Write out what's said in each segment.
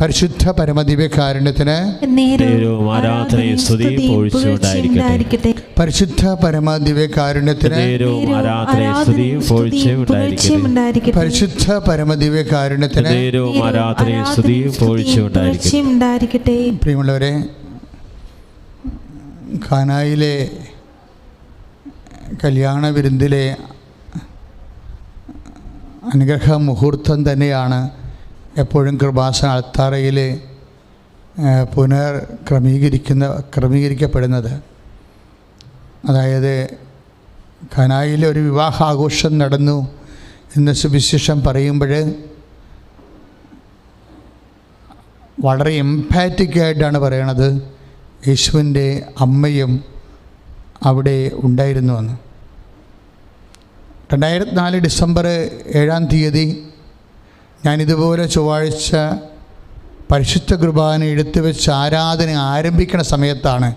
പരിശുദ്ധ പരമദിവ്യകാരുണ്യത്തിന് ആരാധനയും സ്തുതിയും പുകഴ്ചയും ഉണ്ടായിരിക്കട്ടെ. പരിശുദ്ധ പരമദിവ്യകാരുണ്യത്തിന് ആരാധനയും സ്തുതിയും പുകഴ്ചയും ഉണ്ടായിരിക്കട്ടെ. പരിശുദ്ധ പരമദിവ്യകാരുണ്യത്തിന് ആരാധനയും സ്തുതിയും പുകഴ്ചയും ഉണ്ടായിരിക്കട്ടെ. പ്രിയമുള്ളവരെ, ഖാനായിലെ കല്യാണ വിരുന്നിലെ അനുഗ്രഹ മുഹൂർത്തം തന്നെയാണ് എപ്പോഴും കൃപാസന അൾത്താരയിൽ ക്രമീകരിക്കപ്പെടുന്നത്. അതായത് ഖാനായിലെ ഒരു വിവാഹാഘോഷം നടന്നു എന്ന് സുവിശേഷം പറയുമ്പോൾ വളരെ എംപാറ്റിക്കായിട്ടാണ് പറയണത്. യേശുവിൻ്റെ അമ്മയും അവിടെ ഉണ്ടായിരുന്നുവെന്ന്. 2004 ഡിസംബർ 7-ാം തീയതി ഞാനിതുപോലെ ചൊവ്വാഴ്ച പരിശുദ്ധ കുർബാന എടുത്തു വെച്ച് ആരാധന ആരംഭിക്കുന്ന സമയത്താണ്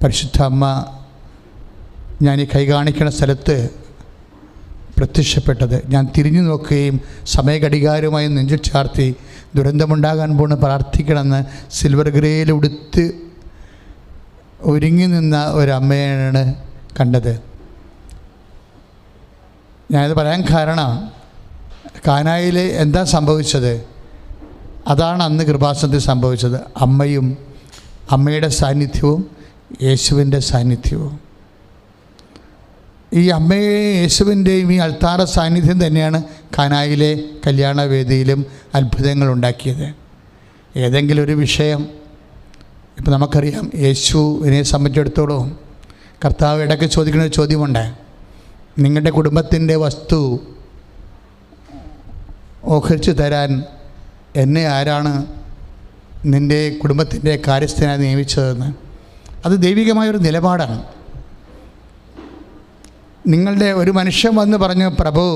പരിശുദ്ധ അമ്മ ഞാൻ ഈ കൈ കാണിക്കുന്ന സ്ഥലത്ത് പ്രത്യക്ഷപ്പെട്ടത്. ഞാൻ തിരിഞ്ഞു നോക്കുകയും സമയഘടികാരമായി നെഞ്ചിൽ ചാർത്തി ദുരന്തമുണ്ടാകാൻ പോണ് പ്രാർത്ഥിക്കണമെന്ന് സിൽവർ ഗ്രേയിൽ ഉടുത്ത് ഒരുങ്ങി നിന്ന ഒരമ്മയാണ് കണ്ടത്. ഞാനത് പറയാൻ കാരണം, കാനായിൽ എന്താ സംഭവിച്ചത്? അതാണ് അന്ന് കൃപാസനത്തിൽ സംഭവിച്ചത്. അമ്മയും അമ്മയുടെ സാന്നിധ്യവും യേശുവിൻ്റെ സാന്നിധ്യവും. ഈ അമ്മയെയും യേശുവിൻ്റെയും ഈ അൾത്താര സാന്നിധ്യം തന്നെയാണ് കാനായിലെ കല്യാണവേദിയിലും അത്ഭുതങ്ങൾ ഉണ്ടാക്കിയത്. ഏതെങ്കിലും ഒരു വിഷയം, ഇപ്പം നമുക്കറിയാം, യേശുവിനെ സംബന്ധിച്ചിടത്തോളം കർത്താവ് ഇടയ്ക്ക് ചോദിക്കുന്ന ഒരു ചോദ്യമുണ്ട്. നിങ്ങളുടെ കുടുംബത്തിൻ്റെ വസ്തു ഓഹരിച്ചു തരാൻ എന്നെ ആരാണ് നിൻ്റെ കുടുംബത്തിൻ്റെ കാര്യസ്ഥനായി നിയമിച്ചതെന്ന്. അത് ദൈവികമായൊരു നിലപാടാണ്. നിങ്ങളുടെ ഒരു മനുഷ്യൻ വന്ന് പറഞ്ഞു, പ്രഭു,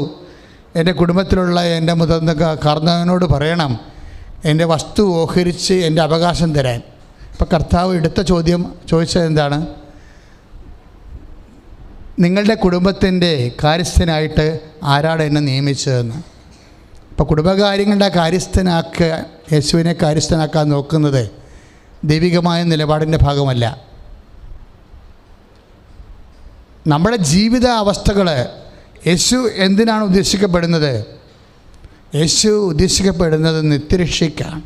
എൻ്റെ കുടുംബത്തിലുള്ള എൻ്റെ മുതിർന്ന കാർന്നവനോട് പറയണം എൻ്റെ വസ്തു ഓഹരിച്ച് എൻ്റെ അവകാശം തരാൻ. അപ്പോൾ കർത്താവ് എടുത്ത ചോദിച്ചത് എന്താണ്? നിങ്ങളുടെ കുടുംബത്തിൻ്റെ കാര്യസ്ഥനായിട്ട് ആരാണ് എന്നെ നിയമിച്ചതെന്ന്. അപ്പോൾ കുടുംബകാര്യങ്ങളുടെ യേശുവിനെ കാര്യസ്ഥനാക്കാൻ നോക്കുന്നത് ദൈവികമായ നിലപാടിൻ്റെ ഭാഗമല്ല. നമ്മുടെ ജീവിത അവസ്ഥകൾ യേശു എന്തിനാണ് ഉദ്ദേശിക്കപ്പെടുന്നത്? യേശു ഉദ്ദേശിക്കപ്പെടുന്നത് നിത്യരക്ഷയ്ക്കാണ്.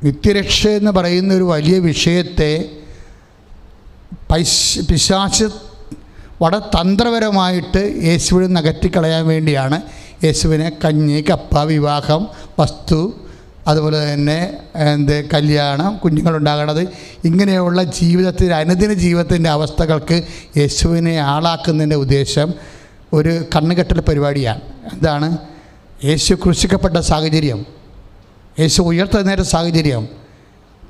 നിത്യരക്ഷ എന്ന് പറയുന്ന ഒരു വലിയ വിഷയത്തെ പിശാച് വളരെ തന്ത്രപരമായിട്ട് യേശുവിനെ നകറ്റിക്കളയാൻ വേണ്ടിയാണ് യേശുവിനെ കഞ്ഞി, കപ്പ, വിവാഹം, വസ്തു, അതുപോലെ തന്നെ കല്യാണം, കുഞ്ഞുങ്ങളുണ്ടാകണത്, ഇങ്ങനെയുള്ള ജീവിതത്തിൽ അനുദിന ജീവിതത്തിൻ്റെ അവസ്ഥകൾക്ക് യേശുവിനെ ആളാക്കുന്നതിൻ്റെ ഉദ്ദേശം ഒരു കണ്ണുകെട്ടൽ പരിപാടിയാണ്. എന്താണ്? യേശു ക്രൂശിക്കപ്പെട്ട സാഹചര്യം, യേശു ഉയർത്തെഴുന്നേറ്റ സാഹചര്യം,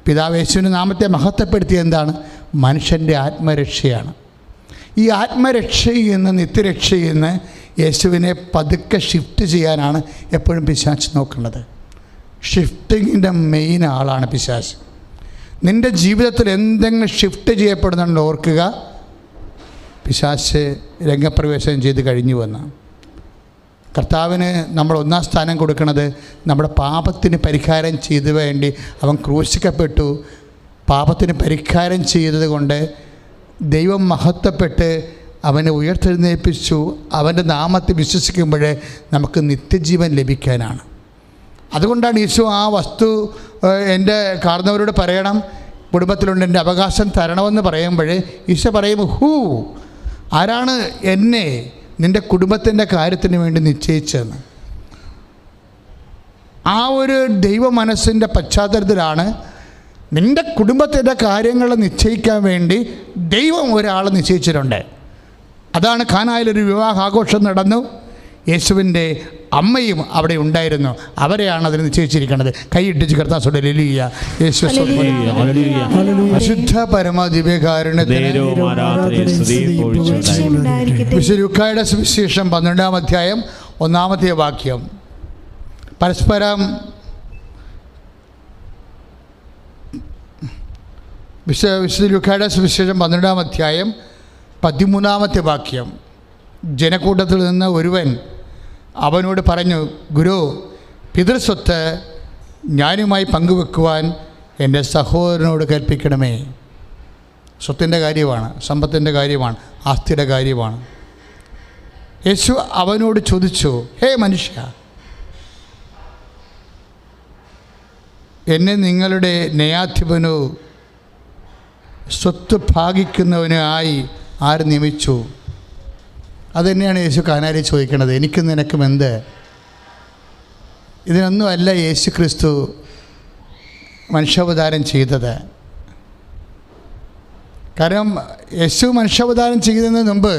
പിതാവ് യേശുവിൻ്റെ നാമത്തെ മഹത്വപ്പെടുത്തിയ എന്താണ്? മനുഷ്യൻ്റെ ആത്മരക്ഷയാണ്. ഈ ആത്മരക്ഷയിൽ നിന്ന് നിത്യരക്ഷയിൽ നിന്ന് യേശുവിനെ പതുക്കെ ഷിഫ്റ്റ് ചെയ്യാനാണ് എപ്പോഴും പിശാച് നോക്കുന്നത്. ഷിഫ്റ്റിങ്ങിൻ്റെ മെയിൻ ആളാണ് പിശാച്. നിൻ്റെ ജീവിതത്തിൽ എന്തെങ്കിലും ഷിഫ്റ്റ് ചെയ്യപ്പെടുന്നുണ്ടോ ഓർക്കുക, പിശാച് രംഗപ്രവേശനം ചെയ്ത് കഴിഞ്ഞുവെന്ന്. കർത്താവിന് നമ്മൾ ഒന്നാം സ്ഥാനം കൊടുക്കുന്നത് നമ്മുടെ പാപത്തിന് പരിഹാരം ചെയ്തു വേണ്ടി അവൻ ക്രൂശിക്കപ്പെട്ടു. പാപത്തിന് പരിഹാരം ചെയ്തത് കൊണ്ട് ദൈവം മഹത്വപ്പെട്ട് അവനെ ഉയർത്തെഴുന്നേൽപ്പിച്ചു. അവൻ്റെ നാമത്തെ വിശ്വസിക്കുമ്പോൾ നമുക്ക് നിത്യജീവൻ ലഭിക്കാനാണ്. അതുകൊണ്ടാണ് ഈശോ ആ വസ്തു എൻ്റെ കാർന്നവരോട് പറയണം, കുടുംബത്തിലുണ്ട്, എൻ്റെ അവകാശം തരണമെന്ന് പറയുമ്പോൾ ഈശോ പറയും, ആരാണ് എന്നെ നിൻ്റെ കുടുംബത്തിൻ്റെ കാര്യത്തിന് വേണ്ടി നിശ്ചയിച്ചതെന്ന്. ആ ഒരു ദൈവ മനസ്സിൻ്റെ പശ്ചാത്തലത്തിലാണ് നിൻ്റെ കുടുംബത്തിൻ്റെ കാര്യങ്ങൾ നിശ്ചയിക്കാൻ വേണ്ടി ദൈവം ഒരാളെ നിശ്ചയിച്ചിട്ടുണ്ട്. അതാണ് ഖാനായിലൊരു വിവാഹാഘോഷം നടന്നു. യേശുവിൻ്റെ അമ്മയും അവിടെ ഉണ്ടായിരുന്നു. അവരെയാണ് അതിന് നിശ്ചയിച്ചിരിക്കുന്നത്. കൈയിട്ടിച്ച് കർത്താവ് ഹല്ലേലൂയ, യേശു പരിശുദ്ധ പരമദിവ്യകാരുണ്യത്തിന് വിശുദ്ധ ലൂക്കായുടെ സുവിശേഷം 12-ാം അധ്യായം 1-ാമത്തെ വാക്യം. പരസ്പരം വിശുദ്ധ ലൂക്കായുടെ സുവിശേഷം 12-ാം അധ്യായം 13-ാമത്തെ വാക്യം. ജനക്കൂട്ടത്തിൽ നിന്ന് ഒരുവൻ അവനോട് പറഞ്ഞു, ഗുരു, പിതൃസ്വത്ത് ഞാനുമായി പങ്കുവെക്കുവാൻ എൻ്റെ സഹോദരനോട് കൽപ്പിക്കണമേ. സ്വത്തിൻ്റെ കാര്യമാണ്, സമ്പത്തിൻ്റെ കാര്യമാണ്, ആസ്തിയുടെ കാര്യമാണ്. യേശു അവനോട് ചോദിച്ചു, ഹേ മനുഷ്യ, എന്നെ നിങ്ങളുടെ ന്യായാധിപനോ സ്വത്ത് ഭാഗിക്കുന്നവനോ ആയി ആര് നിയമിച്ചു? അതുതന്നെയാണ് യേശു കാനാരിൽ ചോദിക്കുന്നത്, എനിക്കും നിനക്കും എന്ത്? ഇതിനൊന്നുമല്ല യേശു ക്രിസ്തു മനുഷ്യാവതാരം ചെയ്തത്. കാരണം യേശു മനുഷ്യാവതാരം ചെയ്യുന്നതിന് മുമ്പ്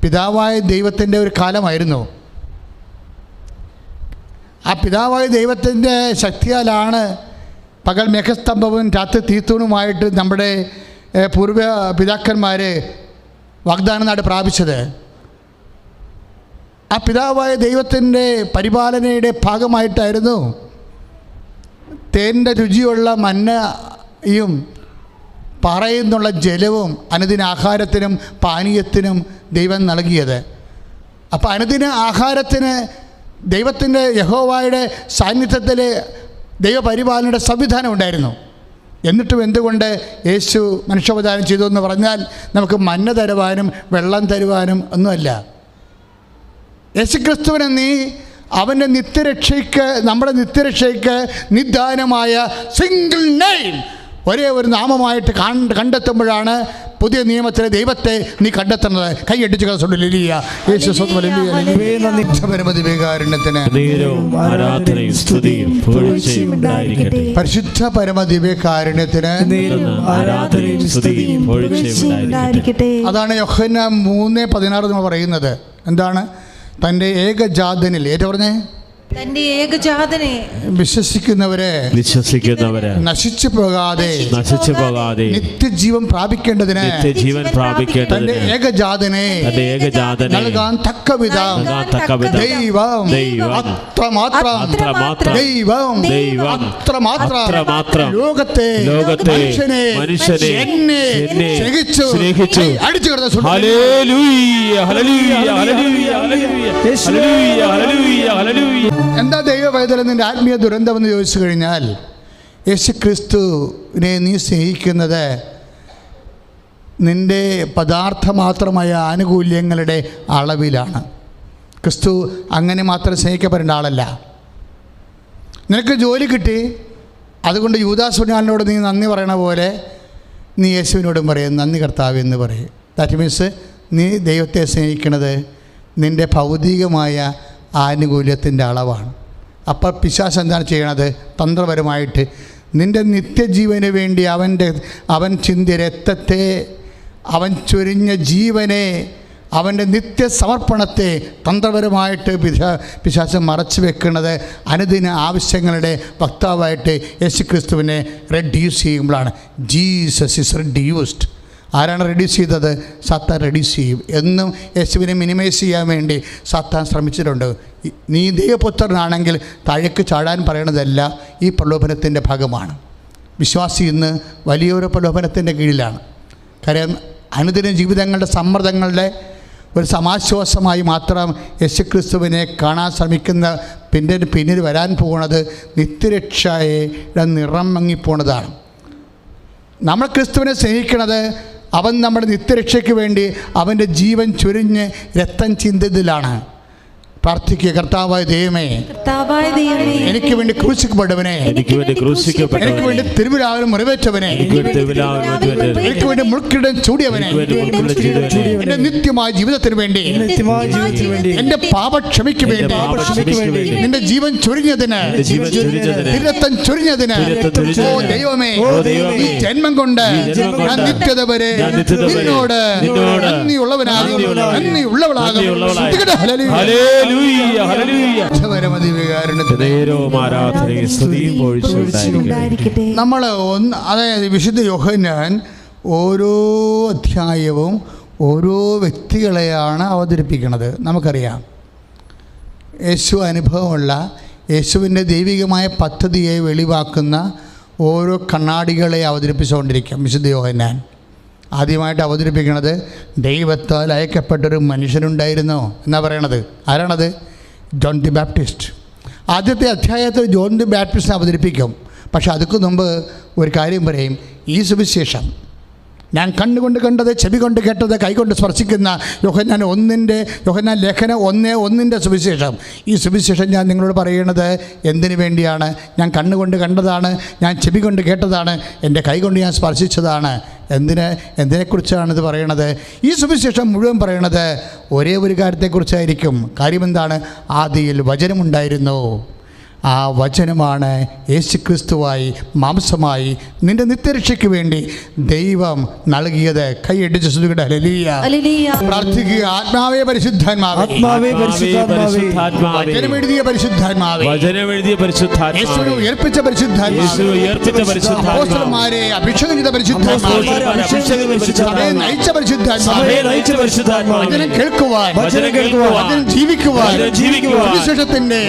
പിതാവായ ദൈവത്തിൻ്റെ ഒരു കാലമായിരുന്നു. ആ പിതാവായ ദൈവത്തിൻ്റെ ശക്തിയാലാണ് പകൽ മേഘസ്തംഭവും രാത്രി തീത്തൂണുമായിട്ട് നമ്മുടെ പൂർവ്വ പിതാക്കന്മാർ വാഗ്ദാന നാട് പ്രാപിച്ചത്. ആ പിതാവായ ദൈവത്തിൻ്റെ പരിപാലനയുടെ ഭാഗമായിട്ടായിരുന്നു തേൻ്റെ രുചിയുള്ള മന്നയും പാറയിൽ നിന്നുള്ള ജലവും അനുദിന ആഹാരത്തിനും പാനീയത്തിനും ദൈവം നൽകിയത്. അപ്പോൾ അനുദിന ആഹാരത്തിന് ദൈവത്തിൻ്റെ യഹോവയുടെ സാന്നിധ്യത്തിൽ ദൈവപരിപാലനയുടെ സംവിധാനം ഉണ്ടായിരുന്നു. എന്നിട്ടും എന്തുകൊണ്ട് യേശു മനുഷ്യാവതാരം ചെയ്തു എന്ന് പറഞ്ഞാൽ നമുക്ക് മന്ന തരുവാനും വെള്ളം തരുവാനും ഒന്നുമല്ല. യേശുക്രിസ്തുവിനെ നീ അവൻ്റെ നിത്യരക്ഷയ്ക്ക്, നമ്മുടെ നിത്യരക്ഷയ്ക്ക് നിദാനമായ സിംഗിൾ നെയിം, ഒരേ ഒരു നാമമായിട്ട് കണ്ടെത്തുമ്പോഴാണ് പുതിയ നിയമത്തിലെ ദൈവത്തെ നീ കണ്ടെത്തുന്നത്. കൈയടിച്ച് പരിശുദ്ധ പരമദിവ്യകാരുണ്യത്തിന്. അതാണ് യോഹന്നാൻ 3:16 നമ്മൾ പറയുന്നത്. എന്താണ്? തൻ്റെ ഏകജാതനിൽ, ഏറ്റവും പറഞ്ഞേ, തന്റെ ഏകജാതനെ വിശ്വസിക്കുന്നവരെ നശിച്ചു പോകാതെ നിത്യജീവൻ പ്രാപിക്കേണ്ടതിന് തന്റെ ഏകജാതനെ നൽകാൻ തക്കവിധം ദൈവം അത്രമാത്രം ലോകത്തെ മനുഷ്യനെ എന്നെ സ്നേഹിച്ചു. അടിച്ചു കിടന്ന എന്താ ദൈവവേദന നിൻ്റെ ആത്മീയ ദുരന്തമെന്ന് ചോദിച്ചു കഴിഞ്ഞാൽ, യേശു ക്രിസ്തുവിനെ നീ സ്നേഹിക്കുന്നത് നിൻ്റെ പദാർത്ഥമാത്രമായ ആനുകൂല്യങ്ങളുടെ അളവിലാണ്. ക്രിസ്തു അങ്ങനെ മാത്രം സ്നേഹിക്കപ്പെടേണ്ട ആളല്ല. നിനക്ക് ജോലി കിട്ടി, അതുകൊണ്ട് യൂദാസുനാളിനോട് നീ നന്ദി പറയണ പോലെ നീ യേശുവിനോടും പറയും നന്ദി കർത്താവ് എന്ന് പറയും. ദാറ്റ് മീൻസ് നീ ദൈവത്തെ സ്നേഹിക്കുന്നത് നിൻ്റെ ഭൗതികമായ ആനുകൂല്യത്തിൻ്റെ അളവാണ്. അപ്പോൾ പിശാച് എന്താണ് ചെയ്യണത്? തന്ത്രപരമായിട്ട് നിൻ്റെ നിത്യജീവന് വേണ്ടി അവൻ ചിന്തിയ രക്തത്തെ, അവൻ ചൊരിഞ്ഞ ജീവനെ, അവൻ്റെ നിത്യസമർപ്പണത്തെ തന്ത്രപരമായിട്ട് പിശാച് മറച്ചു വെക്കുന്നത് അനുദിന ആവശ്യങ്ങളുടെ വക്താവായിട്ട് യേശുക്രിസ്തുവിനെ റെഡ്യൂസ് ചെയ്യുമ്പോഴാണ്. Jesus is reduced. ആരാണ് റെഡ്യൂസ് ചെയ്തത്? സാത്താൻ റെഡ്യൂസ് ചെയ്യും. എന്നും യേശുവിനെ മിനിമൈസ് ചെയ്യാൻ വേണ്ടി സാത്താൻ ശ്രമിച്ചിട്ടുണ്ട്. നീ ദൈവപുത്രനാണെങ്കിൽ താഴേക്ക് ചാടാൻ പറയണതല്ല ഈ പ്രലോഭനത്തിൻ്റെ ഭാഗമാണ്. വിശ്വാസി ഇന്ന് വലിയൊരു പ്രലോഭനത്തിൻ്റെ കീഴിലാണ്. കാര്യം അനുദിന ജീവിതങ്ങളുടെ സമ്മർദ്ദങ്ങളുടെ ഒരു സമാശ്വാസമായി മാത്രം യേശുക്രിസ്തുവിനെ കാണാൻ ശ്രമിക്കുന്ന പിന്നീട് വരാൻ പോകുന്നത് നിത്യരക്ഷയുടെ നിറം മങ്ങിപ്പോണതാണ്. നമ്മൾ ക്രിസ്തുവിനെ സ്നേഹിക്കുന്നത് അവൻ നമ്മുടെ നിത്യരക്ഷയ്ക്ക് വേണ്ടി അവൻ്റെ ജീവൻ ചൊരിഞ്ഞ് രക്തം ചിന്തതിലാണ്. പ്രാർത്ഥിക്കുക, കർത്താവായ ദൈവമേ, എനിക്ക് വേണ്ടി ക്രൂശിക്കപ്പെട്ടവനെ, എനിക്ക് വേണ്ടി തിരുവിലാവിലും മുറിവേറ്റവനെ, എനിക്ക് വേണ്ടി മുൾക്കിടം ചൂടിയവനെ, എൻ്റെ നിത്യമായ ജീവിതത്തിന് വേണ്ടി, എൻ്റെ പാപക്ഷമയ്ക്ക് വേണ്ടി നിന്റെ ജീവൻ ചൊരിഞ്ഞതിന്, രക്തം ചൊരിഞ്ഞതിന് ഓ ദൈവമേ, ഈ ജന്മം കൊണ്ട് ഞാൻ നിത്യത വരെ നിന്നോട് നന്ദിയുള്ളവനാകും. നമ്മൾ അതായത് വിശുദ്ധ യോഹന്നാൻ ഓരോ അധ്യായവും ഓരോ വ്യക്തികളെയാണ് അവതരിപ്പിക്കുന്നത്. നമുക്കറിയാം യേശു അനുഭവമുള്ള, യേശുവിൻ്റെ ദൈവികമായ പദ്ധതിയെ വെളിവാക്കുന്ന ഓരോ കണ്ണാടികളെ അവതരിപ്പിച്ചുകൊണ്ടിരിക്കും വിശുദ്ധ യോഹന്നാൻ. ആദ്യമായിട്ട് അവതരിപ്പിക്കുന്നത് ദൈവത്താൽ അയക്കപ്പെട്ടൊരു മനുഷ്യനുണ്ടായിരുന്നോ എന്നാണ് പറയണത്. ആരാണത്? John the Baptist. ആദ്യത്തെ അധ്യായത്തിൽ ജോൺ ദി ബാപ്റ്റിസ്റ്റ് അവതരിപ്പിക്കും. പക്ഷെ അതിക്ക് മുമ്പ് ഒരു കാര്യം പറയും. ഈ സുവിശേഷം ഞാൻ കണ്ണുകൊണ്ട് കണ്ടത്, ചെവി കൊണ്ട് കേട്ടത്, കൈകൊണ്ട് സ്പർശിക്കുന്ന യോഹന്നാൻ ലേഖനം 1:1 സുവിശേഷം. ഈ സുവിശേഷം ഞാൻ നിങ്ങളോട് പറയണത് എന്തിനു വേണ്ടിയാണ്? ഞാൻ കണ്ണുകൊണ്ട് കണ്ടതാണ്, ഞാൻ ചെവി കൊണ്ട് കേട്ടതാണ്, എൻ്റെ കൈകൊണ്ട് ഞാൻ സ്പർശിച്ചതാണ്. എന്തിനെക്കുറിച്ചാണ് ഇത് പറയണത്? ഈ സുവിശേഷം മുഴുവൻ പറയണത് ഒരേ ഒരു കാര്യത്തെക്കുറിച്ചായിരിക്കും. കാര്യമെന്താണ്? ആദിയിൽ വചനമുണ്ടായിരുന്നു, ആ വചനമാണ് യേശുക്രിസ്തുവായി മാംസമായി നിന്റെ നിത്യരക്ഷയ്ക്ക് വേണ്ടി ദൈവം നൽകിയത്. കൈയടിച്ച് സ്തുതിക്കട്ടെ. ഹല്ലേലൂയ. പ്രാർത്ഥിക്കുക. ആത്മാവേ പരിശുദ്ധാത്മാവേ, വചനമെഴുതിയ പരിശുദ്ധാത്മാവേ, യേശുവിനെ ഉയർപ്പിച്ച പരിശുദ്ധാത്മാവേ, അപ്പോസ്തലന്മാരെ അഭിഷേകം ചെയ്ത പരിശുദ്ധാത്മാവേ, സഭയെ നയിച്ച പരിശുദ്ധാത്മാവേ, വചനം കേൾക്കുവാൻ, വചനം ജീവിക്കുവാൻ, സുവിശേഷത്തിന്റെ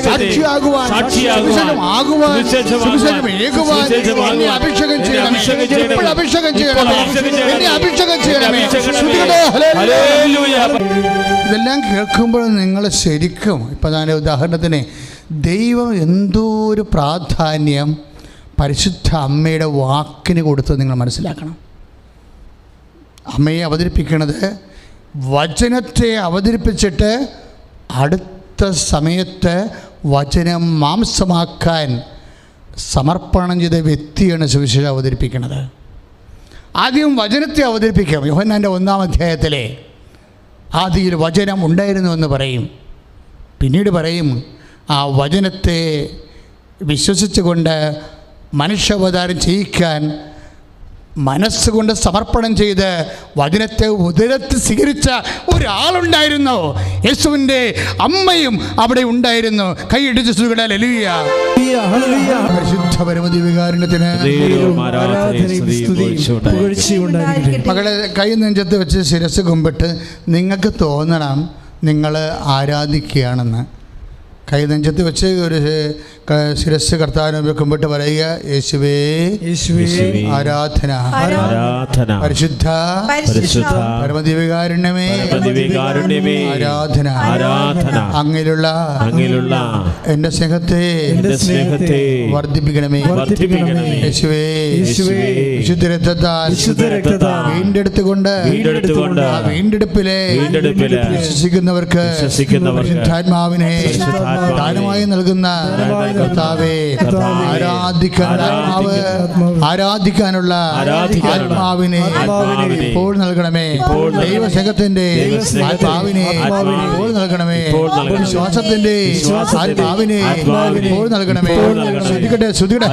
സാക്ഷിയാകുവാൻ, അഭിഷേകം ചെയ്യണമേ. ഇതെല്ലാം കേൾക്കുമ്പോൾ നിങ്ങൾ ശരിക്കും, ഇപ്പം ഞാൻ ഉദാഹരണത്തിന്, ദൈവം എന്തോ ഒരു പ്രാധാന്യം പരിശുദ്ധ അമ്മയുടെ വാക്കിന് കൊടുത്ത് നിങ്ങൾ മനസ്സിലാക്കണം. അമ്മയെ അവതരിപ്പിക്കുന്നത് വചനത്തെ അവതരിപ്പിച്ചിട്ട് അടുത്ത സമയത്ത് വചനം മാംസമാക്കാൻ സമർപ്പണം ചെയ്ത വ്യക്തിയാണ് സുവിശേഷം അവതരിപ്പിക്കുന്നത്. ആദ്യം വചനത്തെ അവതരിപ്പിക്കാം. യോഹന്നാൻ്റെ 1-ാം അധ്യായത്തിലെ ആദിയിൽ വചനം ഉണ്ടായിരുന്നു എന്ന് പറയും. പിന്നീട് പറയും ആ വചനത്തെ വിശ്വസിച്ചുകൊണ്ട് മനുഷ്യാവതാരം ചെയ്യിക്കാൻ മനസ്സുകൊണ്ട് സമർപ്പണം ചെയ്ത് വചനത്തെ ഉദരത്തിൽ സ്വീകരിച്ച ഒരാളുണ്ടായിരുന്നു. യേശുവിൻ്റെ അമ്മയും അവിടെ ഉണ്ടായിരുന്നു. കൈയിടിച്ച് സ്തുതിക്കട്ടെ. ഹല്ലേലൂയ. പരിശുദ്ധ പരമദിവ്യകാരുണ്യത്തിന് മകളെ കൈ നെഞ്ചത്ത് വെച്ച് ശിരസ് കുമ്പിട്ട് നിങ്ങൾക്ക് തോന്നണം നിങ്ങൾ ആരാധിക്കുകയാണെന്ന്. കൈ നെഞ്ചത്ത് വെച്ച് ഒരു ശിരസ് കർത്താവിനെ കുമ്പിട്ട് പറയുക, യേശുവേ ആരാധന, പരിശുദ്ധ പരമദിവ്യകാരുണ്യമേ ആരാധന. അങ്ങിലുള്ള എൻ്റെ സ്നേഹത്തെ വർദ്ധിപ്പിക്കണമേ. യേശുവേ വിശുദ്ധ രക്തത്താൽ വീണ്ടെടുത്തുകൊണ്ട് ആ വീണ്ടെടുപ്പിലെ വിശ്വസിക്കുന്നവർക്ക് പരിശുദ്ധാത്മാവിനെ ദാനമായി നൽകുന്ന കർത്താവേ, ആരാധിക്കാനുള്ള ആത്മാവിനെ ഇപ്പോൾ നൽകണമേ. ദൈവസ്നേഹത്തിന്റെ ആത്മാവിനെ ഇപ്പോൾ നൽകണമേ. വിശ്വാസത്തിന്റെ ആത്മാവിനെ ഇപ്പോൾ നൽകണമേ. ശ്രദ്ധിക്കട്ടെ, ശ്രദ്ധിക്കട്ടെ.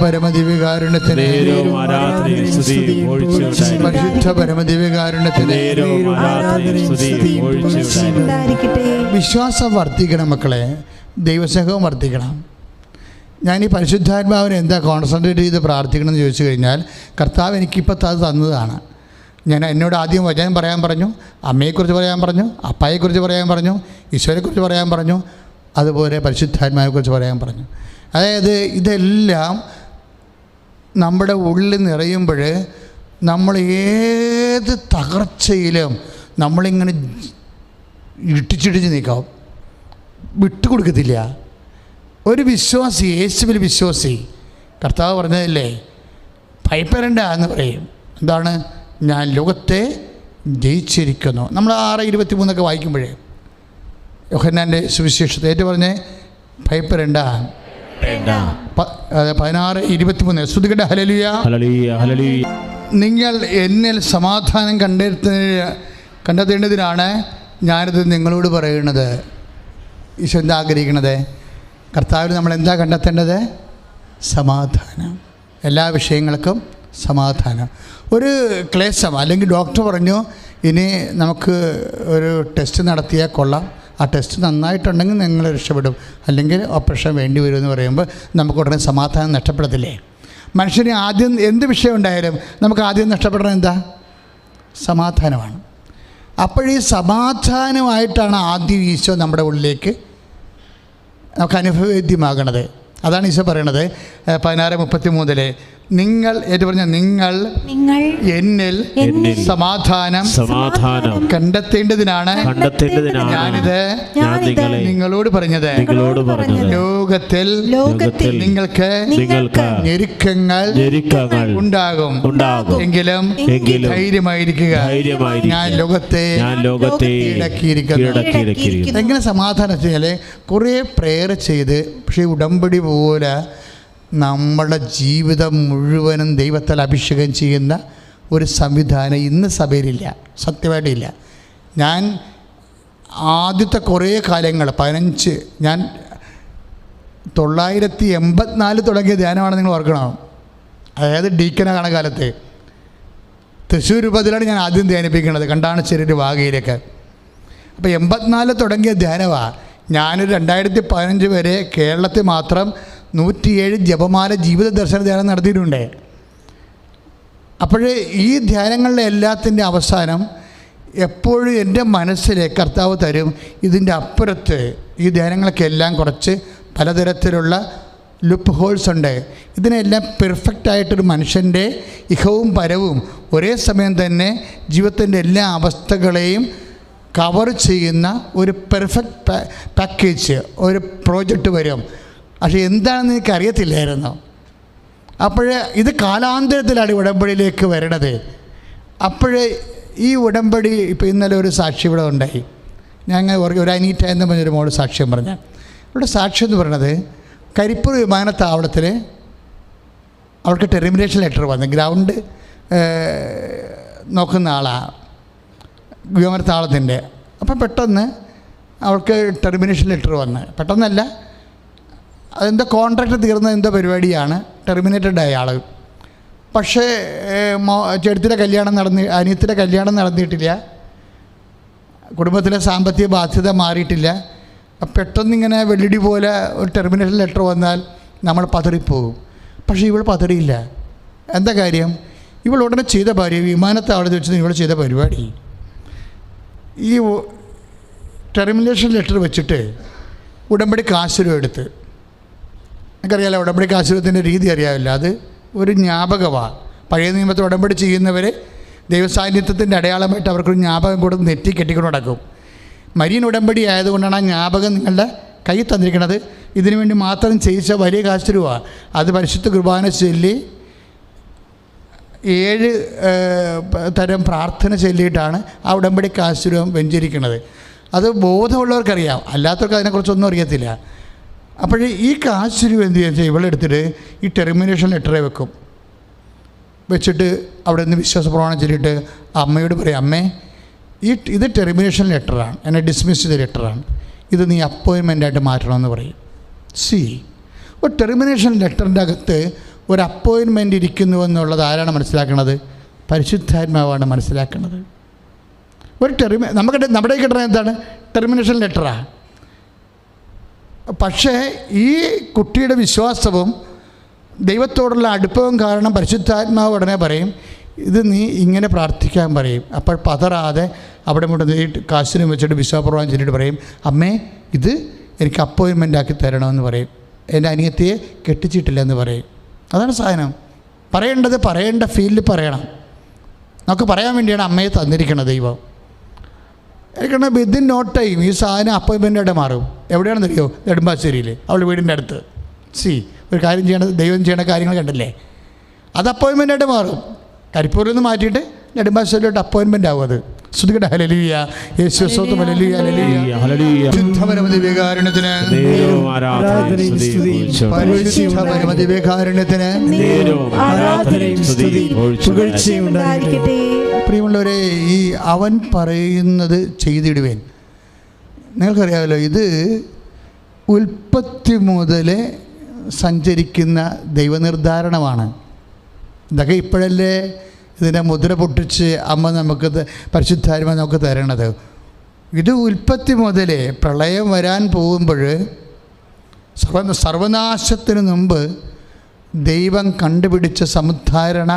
പരമദിവ്യകാരുണ്യത്തിന്, പരിശുദ്ധ പരമദിവ്യകാരുണ്യത്തിന് വിശ്വാസം വർദ്ധിക്കണം മക്കളെ, ദൈവസ്നേഹവും വർദ്ധിക്കണം. ഞാൻ ഈ പരിശുദ്ധാത്മാവിനെ എന്താ കോൺസെൻട്രേറ്റ് ചെയ്ത് പ്രാർത്ഥിക്കണം എന്ന് ചോദിച്ചു കഴിഞ്ഞാൽ, കർത്താവ് എനിക്കിപ്പോൾ അത് തന്നതാണ്. എന്നോട് ആദ്യം വചനം പറയാൻ പറഞ്ഞു, അമ്മയെക്കുറിച്ച് പറയാൻ പറഞ്ഞു, അപ്പായെക്കുറിച്ച് പറയാൻ പറഞ്ഞു, ഈശോയെക്കുറിച്ച് പറയാൻ പറഞ്ഞു, അതുപോലെ പരിശുദ്ധാത്മാവിനെക്കുറിച്ച് പറയാൻ പറഞ്ഞു. അതായത് ഇതെല്ലാം നമ്മുടെ ഉള്ളിൽ നിറയുമ്പോൾ നമ്മൾ ഏത് തകർച്ചയിലും നമ്മളിങ്ങനെ ഇട്ടിച്ചിടിച്ച് നീക്കാം, വിട്ടുകൊടുക്കത്തില്ല. ഒരു വിശ്വാസി, യേശുവിൽ വിശ്വാസി, കർത്താവ് പറഞ്ഞതല്ലേ, ഭയപ്പെടേണ്ട എന്ന് പറയും. എന്താണ്? ഞാൻ ലോകത്തെ ജയിച്ചിരിക്കുന്നു. നമ്മൾ 6:23 വായിക്കുമ്പോഴേ യോഹന്നാൻ്റെ സുവിശേഷത്തെ ഏറ്റു പറഞ്ഞേ, ഭയപ്പെടേണ്ട. 16:23 സ്തുതിക്കട്ടെ. ഹല്ലേലൂയ. നിങ്ങൾ എന്നിൽ സമാധാനം കണ്ടെത്തേണ്ടതിനാണ് ഞാനിത് നിങ്ങളോട് പറയുന്നത്. ഈശോ എന്താ ആഗ്രഹിക്കണത്? കർത്താവിൽ നമ്മൾ എന്താ കണ്ടെത്തേണ്ടത്? സമാധാനം. എല്ലാ വിഷയങ്ങൾക്കും സമാധാനം. ഒരു ക്ലേശം അല്ലെങ്കിൽ ഡോക്ടർ പറഞ്ഞു ഇനി നമുക്ക് ഒരു ടെസ്റ്റ് നടത്തിയാൽ കൊള്ളാം, ആ ടെസ്റ്റ് നന്നായിട്ടുണ്ടെങ്കിൽ നിങ്ങൾ രക്ഷപ്പെടും, അല്ലെങ്കിൽ ഓപ്പറേഷൻ വേണ്ടി വരുമെന്ന് പറയുമ്പോൾ നമുക്ക് ഉടനെ സമാധാനം നഷ്ടപ്പെടത്തില്ലേ? മനുഷ്യന് ആദ്യം എന്ത് വിഷയം ഉണ്ടായാലും നമുക്ക് ആദ്യം നഷ്ടപ്പെടുന്നത് എന്താ? സമാധാനമാണ്. അപ്പോഴീ സമാധാനമായിട്ടാണ് ആദ്യം ഈശോ നമ്മുടെ ഉള്ളിലേക്ക് നമുക്ക് അനുഭവവേദ്യമാകണത്. അതാണ് ഈശോ പറയണത് 16:33 നിങ്ങൾ ഏറ്റു പറഞ്ഞ നിങ്ങൾ എന്നിൽ സമാധാനം കണ്ടെത്തേണ്ടതിനാണ് ഞാനിത് നിങ്ങളോട് പറഞ്ഞത്. ലോകത്തിൽ നിങ്ങൾക്ക് ഞെരുക്കങ്ങൾ ഉണ്ടാകും, എങ്കിലും ധൈര്യമായിരിക്കുക, ഞാൻ ലോകത്തെ കീഴടക്കിയിരിക്കുന്നു. എങ്ങനെ സമാധാനം വെച്ചാൽ കുറേ പ്രേയർ ചെയ്ത്, പക്ഷേ ഉടമ്പടി പോലെ നമ്മുടെ ജീവിതം മുഴുവനും ദൈവത്താൽ അഭിഷേകം ചെയ്യുന്ന ഒരു സംവിധാനം ഇന്ന് സഭയിലില്ല, സത്യമായിട്ടില്ല. ഞാൻ ആദ്യത്തെ കുറേ കാലങ്ങൾ 15 ഞാൻ 984 തുടങ്ങിയ ധ്യാനമാണ് നിങ്ങൾ ഓർക്കണം. അതായത് ഡീക്കനാണ് കാലത്ത് തൃശ്ശൂർ രൂപത്തിലാണ് ഞാൻ ആദ്യം ധ്യാനിപ്പിക്കുന്നത്, കണ്ടാണശ്ശേരി വാഗയിലേക്ക്. അപ്പോൾ 84 തുടങ്ങിയ ധ്യാനമാണ്. ഞാനൊരു 2015 വരെ കേരളത്തിൽ മാത്രം 107 ജപമാല ജീവിത ദർശന ധ്യാനം നടത്തിയിട്ടുണ്ട്. അപ്പോൾ ഈ ധ്യാനങ്ങളുടെ എല്ലാത്തിൻ്റെ അവസാനം എപ്പോഴും എൻ്റെ മനസ്സിൽ കർത്താവ് തരും, ഇതിൻ്റെ അപ്പുറത്ത് ഈ ധ്യാനങ്ങൾക്കെല്ലാം കുറച്ച് പലതരത്തിലുള്ള ലുപ്പ് ഹോൾസ് ഉണ്ട്. ഇതിനെല്ലാം പെർഫെക്റ്റായിട്ടൊരു മനുഷ്യൻ്റെ ഇഹവും പരവും ഒരേ സമയം തന്നെ ജീവിതത്തിൻ്റെ എല്ലാ അവസ്ഥകളെയും കവർ ചെയ്യുന്ന ഒരു പെർഫെക്റ്റ് പാക്കേജ്, ഒരു പ്രോജക്റ്റ് വരും. പക്ഷേ എന്താണെന്ന് എനിക്കറിയത്തില്ലായിരുന്നു. അപ്പോൾ ഇത് കാലാന്തരത്തിലാണ് ഉടമ്പടിയിലേക്ക് വരണത്. അപ്പോൾ ഈ ഉടമ്പടി ഇപ്പോൾ ഇന്നലെ ഒരു സാക്ഷി ഇവിടെ ഉണ്ടായി. ഞങ്ങൾ ഒരു അനീറ്റ എന്ന് പറഞ്ഞൊരു മോള് സാക്ഷ്യം പറഞ്ഞു. ഇവിടെ സാക്ഷ്യം എന്ന് പറയുന്നത് കരിപ്പൂർ വിമാനത്താവളത്തിൽ അവൾക്ക് ടെർമിനേഷൻ ലെറ്റർ വന്നു. ഗ്രൗണ്ട് നോക്കുന്ന ആളാണ് വിമാനത്താവളത്തിൻ്റെ. അപ്പം പെട്ടെന്ന് അവൾക്ക് ടെർമിനേഷൻ ലെറ്റർ വന്ന്, പെട്ടെന്നല്ല, അതെന്തോ കോൺട്രാക്റ്റ് തീർന്ന എന്തോ പരിപാടിയാണ്, ടെർമിനേറ്റഡ് ആയ ആൾ. പക്ഷേ ചേട്ടത്തിൻ്റെ കല്യാണം അനിയത്തിൻ്റെ കല്യാണം നടന്നിട്ടില്ല, കുടുംബത്തിലെ സാമ്പത്തിക ബാധ്യത മാറിയിട്ടില്ല. പെട്ടെന്നിങ്ങനെ വെള്ളിടി പോലെ ഒരു ടെർമിനേഷൻ ലെറ്റർ വന്നാൽ നമ്മൾ പതറിപ്പോകും. പക്ഷേ ഇവൾ പതറിയില്ല. എന്താ കാര്യം? ഇവൾ ഉടനെ ചെയ്ത വിമാനത്താവളത്തിൽ വെച്ച് ഇവൾ ചെയ്ത പരിപാടി, ഈ ടെർമിനേഷൻ ലെറ്റർ വെച്ചിട്ട് ഉടമ്പടി കാശുരൂപം എടുത്ത്, എനിക്കറിയാമല്ലോ ഉടമ്പടി കാശുരൂപത്തിൻ്റെ രീതി അറിയാമല്ലോ, അത് ഒരു ജ്ഞാപകമാണ്. പഴയ നിയമത്തിൽ ഉടമ്പടി ചെയ്യുന്നവർ ദൈവസാന്നിധ്യത്തിൻ്റെ അടയാളമായിട്ട് അവർക്കൊരു ജ്ഞാപകം കൂടെ നെറ്റി കെട്ടിക്കൊണ്ട് നടക്കും. മരിയൻ ഉടമ്പടി ആയതുകൊണ്ടാണ് ആ ജ്ഞാപകം നിങ്ങളുടെ കയ്യിൽ തന്നിരിക്കുന്നത്. ഇതിനു വേണ്ടി മാത്രം ചെയ്യിച്ച വലിയ കാശുരൂപമാണ്. അത് പരിശുദ്ധ കുർബാന ചൊല്ലി 7 തരം പ്രാർത്ഥന ചൊല്ലിയിട്ടാണ് ആ ഉടമ്പടി കാശുരൂപം വെഞ്ചരിക്കുന്നത്. അത് ബോധമുള്ളവർക്കറിയാം, അല്ലാത്തവർക്ക് അതിനെക്കുറിച്ചൊന്നും അറിയത്തില്ല. അപ്പോൾ ഈ കാശുരൂപം എന്ത് ചെയ്യുക, ഇവളെടുത്തിട്ട് ഈ ടെർമിനേഷൻ ലെറ്ററെ വെക്കും. വെച്ചിട്ട് അവിടെ നിന്ന് വിശ്വാസ പ്രമാണം ചൊല്ലിയിട്ട് അമ്മയോട് പറയും, അമ്മേ ഇത് ടെർമിനേഷൻ ലെറ്ററാണ്, എന്നെ ഡിസ്മിസ് ചെയ്ത ലെറ്ററാണ്, ഇത് നീ അപ്പോയിൻമെൻ്റായിട്ട് മാറ്റണമെന്ന് പറയും. ഒരു ടെർമിനേഷൻ ലെറ്ററിൻ്റെ അകത്ത് ഒരു അപ്പോയിൻമെൻ്റ് ഇരിക്കുന്നു എന്നുള്ളത് ആരാണ് മനസ്സിലാക്കുന്നത്? പരിശുദ്ധാത്മാവാണ് മനസ്സിലാക്കുന്നത്. ഒരു നമ്മുടെ കിട്ടുന്നത് എന്താണ്? ടെർമിനേഷൻ ലെറ്ററാണ്. പക്ഷേ ഈ കുട്ടിയുടെ വിശ്വാസവും ദൈവത്തോടുള്ള അടുപ്പവും കാരണം പരിശുദ്ധാത്മാവ് ഉടനെ പറയും, ഇത് നീ ഇങ്ങനെ പ്രാർത്ഥിക്കാൻ പറയും. അപ്പോൾ പതറാതെ അവിടെ മുഴുവൻ കാശിനും വെച്ചിട്ട് വിശ്വാസപ്രമാണം ചൊല്ലിയിട്ട് പറയും, അമ്മേ ഇത് എനിക്ക് അപ്പോയിൻമെൻ്റ് ആക്കി തരണമെന്ന് പറയും. എൻ്റെ അനിയത്തിയെ കെട്ടിച്ചിട്ടില്ലെന്ന് പറയും. അതാണ് സാധനം. പറയേണ്ട ഫീൽഡിൽ പറയണം. നമുക്ക് പറയാൻ വേണ്ടിയാണ് അമ്മയെ തന്നിരിക്കുന്നത് ദൈവം. എനിക്കാണ് വിത്തിൻ നോ ടൈം ഈ സാധനം അപ്പോയിൻമെൻ്റായിട്ട് മാറും. എവിടെയാണെന്നറിയോ? നെടുമ്പാശ്ശേരിയിൽ, അവളുടെ വീടിൻ്റെ അടുത്ത്. ഒരു കാര്യം ചെയ്യണത്, ദൈവം ചെയ്യേണ്ട കാര്യങ്ങൾ കണ്ടില്ലേ, അത് അപ്പോയിൻമെൻ്റായിട്ട് മാറും. കരിപ്പൂരിൽ നിന്ന് മാറ്റിയിട്ട് നെടുമ്പാശ്ശേരിയിലോട്ട് അപ്പോയിൻമെൻ്റ് ആവും. അത് ശ്രുതികട ഹല്ലേലൂയ, യേശുവേ സ്തോത്രം, ഹല്ലേലൂയ ഹല്ലേലൂയ. പരിശുദ്ധപരമ ദിവ്യകാരുണ്യത്തിന്, പരിശുദ്ധപരമ ദിവ്യകാരുണ്യത്തിന് പ്രിയമുള്ളവരെ, ഈ അവൻ പറയുന്നത് ചെയ്തിടുവേൻ. നിങ്ങൾക്കറിയാമല്ലോ, ഇത് ഉൽപ്പത്തി മുതൽ സഞ്ചരിക്കുന്ന ദൈവനിർദ്ധാരണമാണ്. ഇതൊക്കെ ഇപ്പോഴല്ലേ ഇതിനെ മുദ്ര പൊട്ടിച്ച് അമ്മ നമുക്ക് പരിശുദ്ധാത്മ നമുക്ക് തരണത്. ഇത് ഉൽപ്പത്തി മുതൽ പ്രളയം വരാൻ പോകുമ്പോൾ സർവനാശത്തിന് മുമ്പ് ദൈവം കണ്ടുപിടിച്ച സമുദ്ധാരണ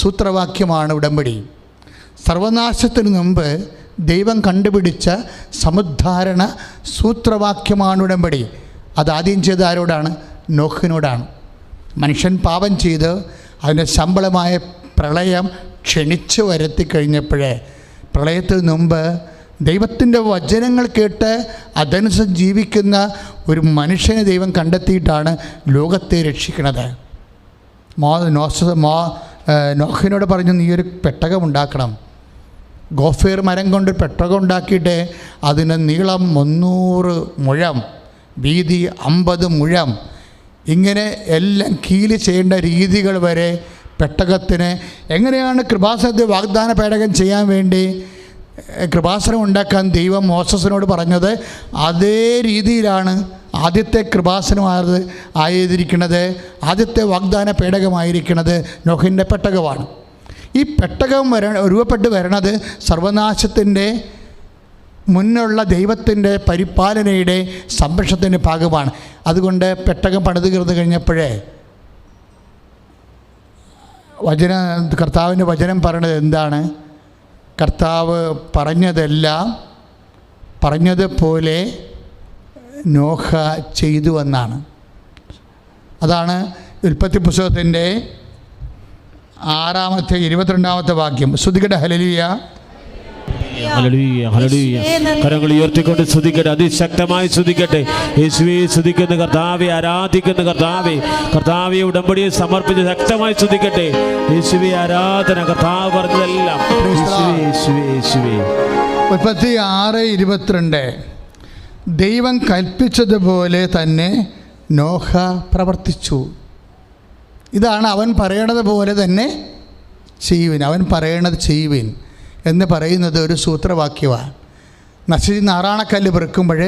സൂത്രവാക്യമാണ് ഉടമ്പടി. സർവനാശത്തിന് മുമ്പ് ദൈവം കണ്ടുപിടിച്ച സമുദ്ധാരണ സൂത്രവാക്യമാണ് ഉടമ്പടി. അതാദ്യം ചെയ്ത ആരോടാണ്? നോഹിനോടാണ്. മനുഷ്യൻ പാപം ചെയ്ത് അതിൻ്റെ ശമ്പളമായ പ്രളയം ക്ഷണിച്ചു വരുത്തി കഴിഞ്ഞപ്പോഴേ, പ്രളയത്തിന് മുമ്പ് ദൈവത്തിൻ്റെ വചനങ്ങൾ കേട്ട് അതനുസരിച്ച് ജീവിക്കുന്ന ഒരു മനുഷ്യനെ ദൈവം കണ്ടെത്തിയിട്ടാണ് ലോകത്തെ രക്ഷിക്കുന്നത്. നോഹിനോട് പറഞ്ഞു, നീ ഒരു പെട്ടകം ഉണ്ടാക്കണം. ഗോഫേർ മരം കൊണ്ട് പെട്ടകം ഉണ്ടാക്കിയിട്ട് അതിന് നീളം 300 മുഴം, വീതി 50 മുഴം, ഇങ്ങനെ എല്ലാം കീല് ചെയ്യേണ്ട രീതികൾ വരെ പെട്ടകത്തിന്. എങ്ങനെയാണ് കൃപാസനത്തിൽ വാഗ്ദാന പേടകം ചെയ്യാൻ വേണ്ടി കൃപാസനം ഉണ്ടാക്കാൻ ദൈവം മോസസിനോട് പറഞ്ഞത്, അതേ രീതിയിലാണ് ആദ്യത്തെ കൃപാസനം ആയിരിക്കുന്നത്. ആദ്യത്തെ വാഗ്ദാന പേടകമായിരിക്കുന്നത് നോഹിൻ്റെ പെട്ടകമാണ്. ഈ പെട്ടകം രൂപപ്പെട്ട് വരണത് സർവനാശത്തിൻ്റെ മുന്നുള്ള ദൈവത്തിൻ്റെ പരിപാലനയുടെ സംരക്ഷണത്തിൻ്റെ ഭാഗമാണ്. അതുകൊണ്ട് പെട്ടകം പണിത് കഴിഞ്ഞപ്പോഴേ കർത്താവിൻ്റെ വചനം പറയണത് എന്താണ്? കർത്താവ് പറഞ്ഞതുപോലെ നോഹ ചെയ്തു എന്നാണ്. അതാണ് ഉൽപ്പത്തി പുസ്തകത്തിൻ്റെ 6-ാമത്തെ 22-ാമത്തെ വാക്യം. സ്തുതിക്കട്ടെ, ഹല്ലേലൂയ. ഹല്ലേലൂയ, ഹല്ലേലൂയ. കരങ്ങൾ ഉയർത്തിക്കൊണ്ട് സ്തുതിക്കട്ടെ, അതിശക്തമായി സ്തുതിക്കട്ടെ. യേശുവേ സ്തുതിക്കുന്ന കർത്താവെ, ആരാധിക്കുന്ന കർത്താവെ, കർത്താവെ ഉടമ്പടിയെ സമർപ്പിച്ച് ശക്തമായി സ്തുതിക്കട്ടെ. യേശുവേ ആരാധന, കർത്താവ് പറഞ്ഞതെല്ലാം. ഉൽപ്പത്തി 6:22 ദൈവം കൽപ്പിച്ചതുപോലെ തന്നെ നോഹ പ്രവർത്തിച്ചു. ഇതാണ് അവൻ പറയണത് പോലെ തന്നെ ചെയ്യുവിൻ, അവൻ പറയണത് ചെയ്യുവിൻ എന്ന് പറയുന്നത് ഒരു സൂത്രവാക്യമാണ്. നശിച്ച് നാറാണക്കല്ല് പെറുക്കുമ്പോൾ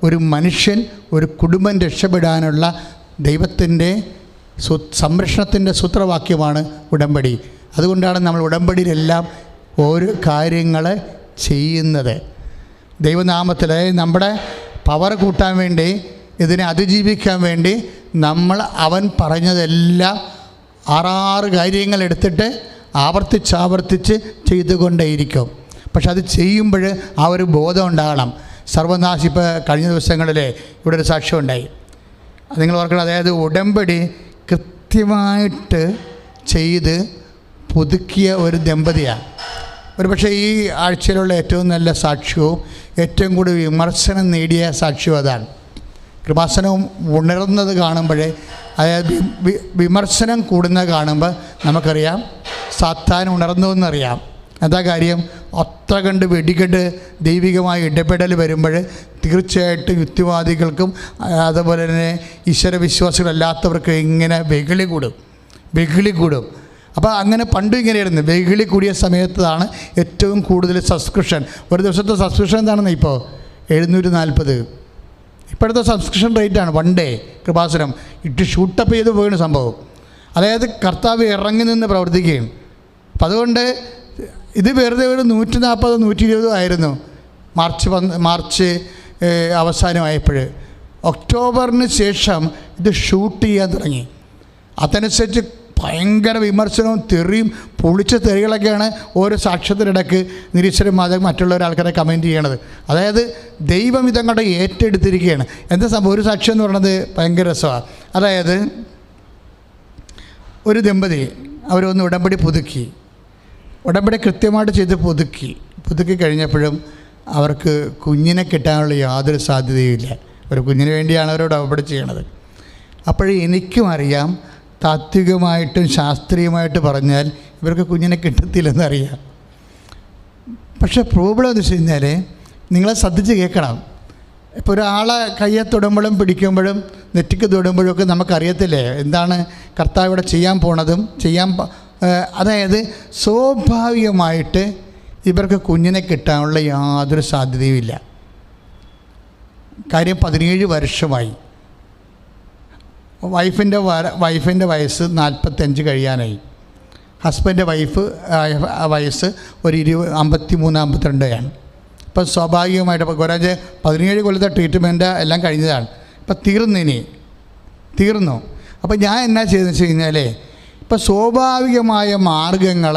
ഒരു മനുഷ്യൻ, ഒരു കുടുംബം രക്ഷപ്പെടാനുള്ള ദൈവത്തിൻ്റെ സംരക്ഷണത്തിൻ്റെ സൂത്രവാക്യമാണ് ഉടമ്പടി. അതുകൊണ്ടാണ് നമ്മൾ ഉടമ്പടിയിലെല്ലാം ഓരോ കാര്യങ്ങൾ ചെയ്യുന്നത്. ദൈവനാമത്തിൽ നമ്മുടെ പവർ കൂട്ടാൻ വേണ്ടി, ഇതിനെ അതിജീവിക്കാൻ വേണ്ടി നമ്മൾ അവൻ പറഞ്ഞതെല്ലാം 6 കാര്യങ്ങൾ എടുത്തിട്ട് ആവർത്തിച്ച് ചെയ്തുകൊണ്ടേയിരിക്കും. പക്ഷെ അത് ചെയ്യുമ്പോൾ ആ ഒരു ബോധം ഉണ്ടാകണം. സർവനാശം ഇപ്പോൾ കഴിഞ്ഞ ദിവസങ്ങളിൽ ഇവിടെ ഒരു സാക്ഷ്യം ഉണ്ടായി, അത് നിങ്ങൾ ഓർക്കണം. അതായത് ഉടമ്പടി കൃത്യമായിട്ട് ചെയ്ത് പുതുക്കിയ ഒരു ദമ്പതിയാണ്. ഒരു പക്ഷേ ഈ ആഴ്ചയിലുള്ള ഏറ്റവും നല്ല സാക്ഷ്യവും ഏറ്റവും കൂടുതൽ വിമർശനം നേടിയ സാക്ഷ്യവും അതാണ്. കൃപാസനവും ഉണർന്നത് കാണുമ്പോഴേ, അതായത് വിമർശനം കൂടുന്നത് കാണുമ്പോൾ നമുക്കറിയാം സാത്താൻ ഉണർന്നു എന്നറിയാം. എന്താ കാര്യം? അത്ര കണ്ട് വെടികെട്ട് ദൈവികമായ ഇടപെടൽ വരുമ്പോൾ തീർച്ചയായിട്ടും യുക്തിവാദികൾക്കും അതുപോലെ തന്നെ ഈശ്വരവിശ്വാസികളല്ലാത്തവർക്കും ഇങ്ങനെ വെകിളി കൂടും. അപ്പോൾ അങ്ങനെ പണ്ടും ഇങ്ങനെയായിരുന്നു. വെകിളി കൂടിയ സമയത്താണ് ഏറ്റവും കൂടുതൽ സബ്സ്ക്രിപ്ഷൻ. ഒരു ദിവസത്തെ സബ്സ്ക്രിപ്ഷൻ എന്താണെന്ന് ഇപ്പോൾ 740. ഇപ്പോഴത്തെ സബ്സ്ക്രിപ്ഷൻ റേറ്റാണ് 1 ഡേ കൃപാസനം ഇട്ട് ഷൂട്ടപ്പ് ചെയ്ത് പോവുകയാണ് സംഭവം. അതായത് കർത്താവ് ഇറങ്ങി നിന്ന് പ്രവർത്തിക്കുകയും. അപ്പം അതുകൊണ്ട് ഇത് വെറുതെ ഒരു 140-120 ആയിരുന്നു മാർച്ച് അവസാനമായപ്പോൾ. ഒക്ടോബറിന് ശേഷം ഇത് ഷൂട്ട് ചെയ്യാൻ തുടങ്ങി. അതനുസരിച്ച് ഭയങ്കര വിമർശനവും തെറിയും പൊളിച്ച തെറികളൊക്കെയാണ് ഓരോ സാക്ഷ്യത്തിനിടയ്ക്ക് നിരീശ്വരന്മാർ മറ്റുള്ള ആൾക്കാരെ കമൻറ്റ് ചെയ്യണത്. അതായത് ദൈവം ഇതങ്ങോട്ട് ഏറ്റെടുത്തിരിക്കുകയാണ്. എന്താ സംഭവം? ഒരു സാക്ഷ്യം എന്ന് പറയുന്നത് ഭയങ്കര രസമാണ്. അതായത് ഒരു ദമ്പതി അവരൊന്ന് ഉടമ്പടി കൃത്യമായിട്ട് ചെയ്ത് പുതുക്കി കഴിഞ്ഞപ്പോഴും അവർക്ക് കുഞ്ഞിനെ കിട്ടാനുള്ള യാതൊരു സാധ്യതയുമില്ല. ഒരു കുഞ്ഞിന് വേണ്ടിയാണ് അവരോട് ഉടമ്പടി ചെയ്യണത്. അപ്പോഴേ എനിക്കും അറിയാം, താത്വികമായിട്ടും ശാസ്ത്രീയമായിട്ട് പറഞ്ഞാൽ ഇവർക്ക് കുഞ്ഞിനെ കിട്ടത്തില്ലെന്നറിയാം. പക്ഷേ പ്രോബ്ലം എന്ന് വെച്ച് കഴിഞ്ഞാൽ നിങ്ങളെ ശ്രദ്ധിച്ച് കേൾക്കണം. ഇപ്പോൾ ഒരാളെ കയ്യെ തൊടുമ്പോഴും പിടിക്കുമ്പോഴും നെറ്റിക്ക് തൊടുമ്പോഴും ഒക്കെ നമുക്കറിയത്തില്ലേ എന്താണ് കർത്താവ് ഇവിടെ ചെയ്യാൻ പോണതും അതായത് സ്വാഭാവികമായിട്ട് ഇവർക്ക് കുഞ്ഞിനെ കിട്ടാനുള്ള യാതൊരു സാധ്യതയുമില്ല. കാര്യം 17 വർഷമായി. വൈഫിൻ്റെ വയസ്സ് 45 കഴിയാനായി. ഹസ്ബൻഡ് വയസ്സ് ഒരു 53-52 ഇപ്പം സ്വാഭാവികമായിട്ട് ഇപ്പോൾ കുറേ 17 കൊല്ലത്തെ ട്രീറ്റ്മെൻറ്റ് എല്ലാം കഴിഞ്ഞതാണ്. ഇപ്പം തീർന്നു. അപ്പോൾ ഞാൻ എന്നാ ചെയ്തെന്ന് വെച്ച് കഴിഞ്ഞാൽ, ഇപ്പം സ്വാഭാവികമായ മാർഗങ്ങൾ,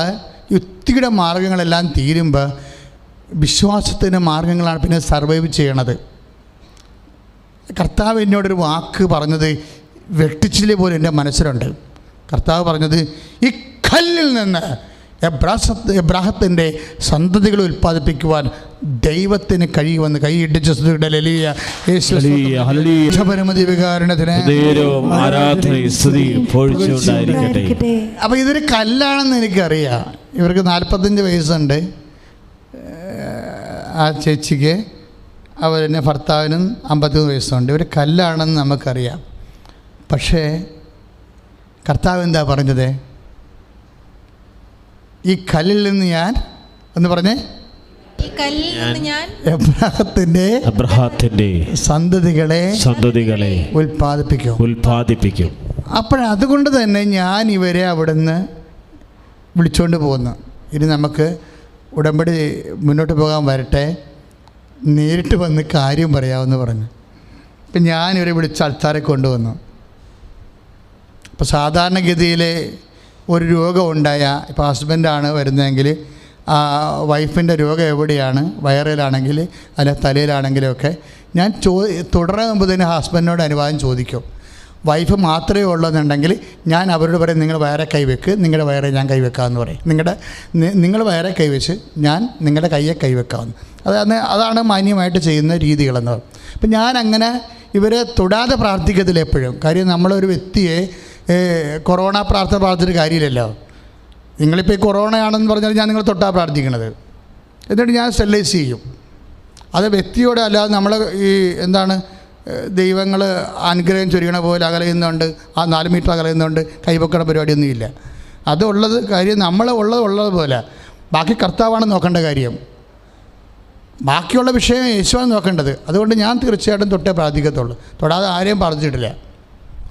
യുക്തിയുടെ മാർഗങ്ങളെല്ലാം തീരുമ്പോൾ വിശ്വാസത്തിൻ്റെ മാർഗങ്ങളാണ് പിന്നെ സർവൈവ് ചെയ്യണത്. കർത്താവ് എന്നോടൊരു വാക്ക് പറഞ്ഞത്, വെട്ടിച്ചില് പോലും എൻ്റെ മനസ്സിലുണ്ട്. കർത്താവ് പറഞ്ഞത് ഈ കല്ലിൽ നിന്ന് എബ്രാഹത്തിൻ്റെ സന്തതികളെ ഉൽപ്പാദിപ്പിക്കുവാൻ ദൈവത്തിന് കഴിയുമെന്ന് കൈയിടിച്ച് അപ്പോൾ ഇതൊരു കല്ലാണെന്ന് എനിക്കറിയാം. ഇവർക്ക് 45 വയസ്സുണ്ട്. ആ ചേച്ചിക്ക് അവരെന്നെ ഭർത്താവിനും 53 വയസ്സുണ്ട്. ഇവർ കല്ലാണെന്ന് നമുക്കറിയാം. പക്ഷേ കർത്താവ് എന്താ പറഞ്ഞത്? ഈ കല്ലിൽ നിന്ന് ഞാൻ എന്ന് പറഞ്ഞേ, ഈ കല്ലിൽ നിന്ന് ഞാൻ എബ്രാഹത്തിന്റെ സന്തതികളെ ഉൽപ്പാദിപ്പിക്കും. അപ്പോഴതുകൊണ്ട് തന്നെ ഞാൻ ഇവരെ അവിടുന്ന് വിളിച്ചുകൊണ്ട് പോകുന്നു. ഇനി നമുക്ക് ഉടമ്പടി മുന്നോട്ട് പോകാൻ വരട്ടെ, നേരിട്ട് വന്ന് കാര്യം പറയാമെന്ന് പറഞ്ഞു. അപ്പം ഞാനിവരെ വിളിച്ച് അൾത്താരെ കൊണ്ടുവന്നു. അപ്പോൾ സാധാരണഗതിയിൽ ഒരു രോഗം ഉണ്ടായ, ഇപ്പോൾ ഹസ്ബൻഡാണ് വരുന്നതെങ്കിൽ ആ വൈഫിൻ്റെ രോഗം എവിടെയാണ്, വയറിലാണെങ്കിൽ അല്ല തലയിലാണെങ്കിലുമൊക്കെ ഞാൻ തുടരെ മുമ്പ് തന്നെ ഹസ്ബൻഡിനോട് അനുവാദം ചോദിക്കും. വൈഫ് മാത്രമേ ഉള്ളതെന്നുണ്ടെങ്കിൽ ഞാൻ അവരോട് പറയും, നിങ്ങൾ വയറെ കൈവെക്ക്, നിങ്ങളുടെ വയറെ ഞാൻ കൈവെക്കാമെന്ന് പറയും. നിങ്ങൾ വയറെ കൈവച്ച് ഞാൻ നിങ്ങളുടെ കയ്യെ കൈവെക്കാമെന്ന്. അതാണ് മാന്യമായിട്ട് ചെയ്യുന്ന രീതികളെന്ന് പറയും. അപ്പം ഞാൻ അങ്ങനെ ഇവരെ തൊടാതെ പ്രാർത്ഥിക്കത്തില്ല എപ്പോഴും. കാര്യം നമ്മളൊരു വ്യക്തിയെ കൊറോണ പ്രാർത്ഥിച്ചിട്ട് കാര്യമില്ലല്ലോ. നിങ്ങളിപ്പോൾ ഈ കൊറോണയാണെന്ന് പറഞ്ഞാൽ ഞാൻ നിങ്ങൾ തൊട്ടാ പ്രാർത്ഥിക്കണത്. എന്നിട്ട് ഞാൻ സ്റ്റെറിലൈസ് ചെയ്യും. അത് വ്യക്തിയോടെ അല്ലാതെ നമ്മൾ ഈ എന്താണ് ദൈവങ്ങൾ അനുഗ്രഹം ചൊരിയണ പോലെ അകലയുന്നുണ്ട്, ആ 4 മീറ്റർ അകലയുന്നുണ്ട്, കൈവെക്കണ പരിപാടിയൊന്നുമില്ല. അതുള്ളത് കാര്യം നമ്മൾ ഉള്ളത് പോലെ. ബാക്കി കർത്താവാണ് നോക്കേണ്ട കാര്യം. ബാക്കിയുള്ള വിഷയം യേശുവാണ് നോക്കേണ്ടത്. അതുകൊണ്ട് ഞാൻ തീർച്ചയായിട്ടും തൊട്ടേ പ്രാർത്ഥിക്കത്തുള്ളൂ, തൊടാതെ ആരെയും പ്രാർത്ഥിച്ചിട്ടില്ല.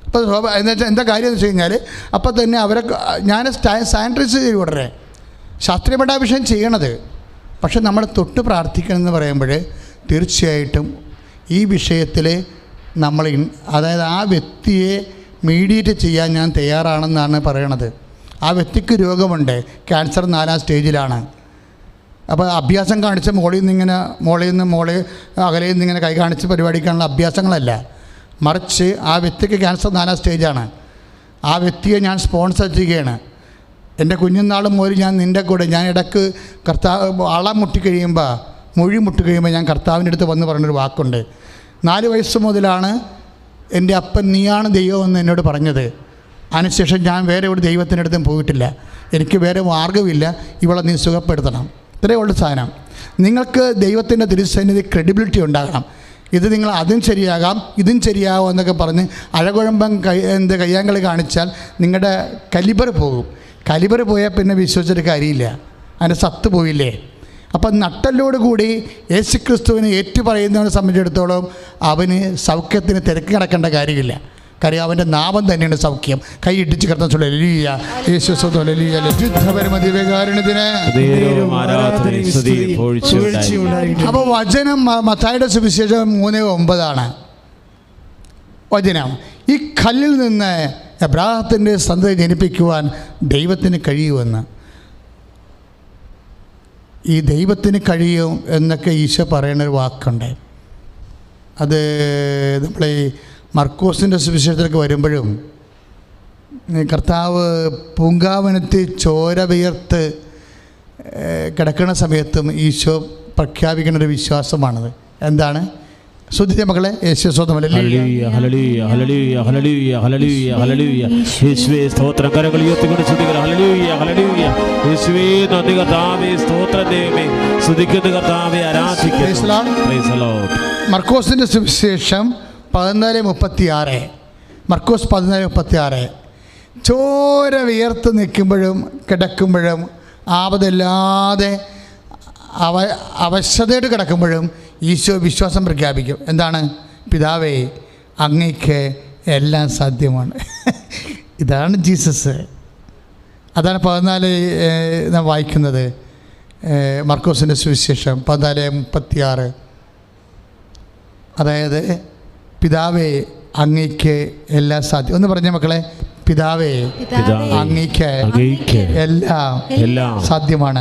അപ്പോൾ എന്താ കാര്യം എന്ന് വെച്ച് കഴിഞ്ഞാൽ അപ്പോൾ തന്നെ അവരെ ഞാൻ സാനിറ്റൈസ് ചെയ്ത് ഉടനെ ശാസ്ത്രീയപ്പെട്ട വിഷയം ചെയ്യണത്. പക്ഷെ നമ്മൾ തൊട്ട് പ്രാർത്ഥിക്കണമെന്ന് പറയുമ്പോൾ തീർച്ചയായിട്ടും ഈ വിഷയത്തിൽ നമ്മൾ അതായത് ആ വ്യക്തിയെ മീഡിയേറ്റ് ചെയ്യാൻ ഞാൻ തയ്യാറാണെന്നാണ് പറയണത്. ആ വ്യക്തിക്ക് രോഗമുണ്ട്, ക്യാൻസർ 4ാം സ്റ്റേജിലാണ്. അപ്പോൾ അഭ്യാസം കാണിച്ച മോളിൽ നിന്ന് അകലയിൽ നിന്ന് ഇങ്ങനെ കൈ കാണിച്ച് പരിപാടിക്കാനുള്ള അഭ്യാസങ്ങളല്ല, മറിച്ച് ആ വ്യക്തിക്ക് ക്യാൻസർ 4ാം സ്റ്റേജാണ്. ആ വ്യക്തിയെ ഞാൻ സ്പോൺസർ ചെയ്യുകയാണ്. എൻ്റെ കുഞ്ഞുനാളും മുതൽ ഞാൻ നിൻ്റെ കൂടെ, ഞാൻ ഇടയ്ക്ക് ആളെ മൊഴി മുട്ടിക്കഴിയുമ്പോൾ ഞാൻ കർത്താവിൻ്റെ അടുത്ത് വന്ന് പറഞ്ഞൊരു വാക്കുണ്ട്. 4 വയസ്സ് മുതലാണ് എൻ്റെ അപ്പൻ നീയാണ് ദൈവമെന്ന് എന്നോട് പറഞ്ഞത്. അതിനുശേഷം ഞാൻ വേറെ ഒരു ദൈവത്തിൻ്റെ അടുത്തും പോയിട്ടില്ല. എനിക്ക് വേറെ മാർഗ്ഗമില്ല, ഇവളെ നീ സുഖപ്പെടുത്തണം. ഇത്രയേ ഉള്ളൂ സാധനം. നിങ്ങൾക്ക് ദൈവത്തിൻ്റെ തിരുസന്നിധി ക്രെഡിബിലിറ്റി ഉണ്ടാകണം. ഇത് നിങ്ങൾ അതും ശരിയാകാം ഇതും ശരിയാകാം എന്നൊക്കെ പറഞ്ഞ് അഴകുഴമ്പം കയ്യാങ്കളി കാണിച്ചാൽ നിങ്ങളുടെ കലിബർ പോകും. കലിബർ പോയാൽ പിന്നെ വിശ്വസിച്ചിട്ട് കാര്യമില്ല, അതിൻ്റെ സത്ത് പോയില്ലേ. അപ്പം നട്ടലോടുകൂടി യേശുക്രിസ്തുവിനെ ഏറ്റുപറയുന്നവനെ സംബന്ധിച്ചിടത്തോളം അവന് സൗഖ്യത്തിന് തിരക്ക് കിടക്കേണ്ട കാര്യമില്ല. കാര്യം അവൻ്റെ നാമം തന്നെയാണ് സൗഖ്യം. കൈ ഇടിച്ച് കിടന്ന അപ്പോൾ വചനം മത്തായിയുടെ സുവിശേഷം 3:9 വചനം. ഈ കല്ലിൽ നിന്ന് എബ്രാഹത്തിൻ്റെ സന്തതി ജനിപ്പിക്കുവാൻ ദൈവത്തിന് കഴിയുമെന്ന്. ഈ ദൈവത്തിന് കഴിയും എന്നൊക്കെ ഈശോ പറയുന്നൊരു വാക്കുണ്ട്. അത് നമ്മൾ ഈ മർക്കോസിൻ്റെ സുവിശേഷത്തിലേക്ക് വരുമ്പോഴും കർത്താവ് പൂങ്കാവനത്തിൽ ചോര വിയർത്ത് കിടക്കുന്ന സമയത്തും ഈശോ പ്രഖ്യാപിക്കുന്നൊരു വിശ്വാസമാണത്. എന്താണ്? ശ്രദ്ധിച്ച മക്കളെ, യേശുവേ സ്തോത്രം. കരങ്ങൾ ഉയർത്തിക്കൊണ്ട് സ്തുതിക്കണം. Hallelujah hallelujah. യേശുവേ നന്ദി കർത്താവേ, സ്തോത്രം ദൈവമേ, സ്തുതിക്കുന്നു കർത്താവേ, ആരാധിക്കുന്നു. മർക്കോസിൻ്റെ സുവിശേഷം 14:36. മർക്കോസ് 14:36. ചോര വിയർത്ത് നിൽക്കുമ്പോഴും കിടക്കുമ്പോഴും ആപതില്ലാതെ അവശതയായിട്ട് കിടക്കുമ്പോഴും ഈശോ വിശ്വാസം പ്രഖ്യാപിക്കും. എന്താണ്? പിതാവേ, അങ്ങയ്ക്ക് എല്ലാം സാധ്യമാണ്. ഇതാണ് ജീസസ്. അതാണ് 14 നാം വായിക്കുന്നത്. മർക്കോസിൻ്റെ സുവിശേഷം 14:36. അതായത് പിതാവേ, അങ്ങയ്ക്ക് എല്ലാം സാധ്യം. ഒന്ന് പറഞ്ഞ മക്കളെ, പിതാവേ, അങ്ങയ്ക്ക് എല്ലാം സാധ്യമാണ്.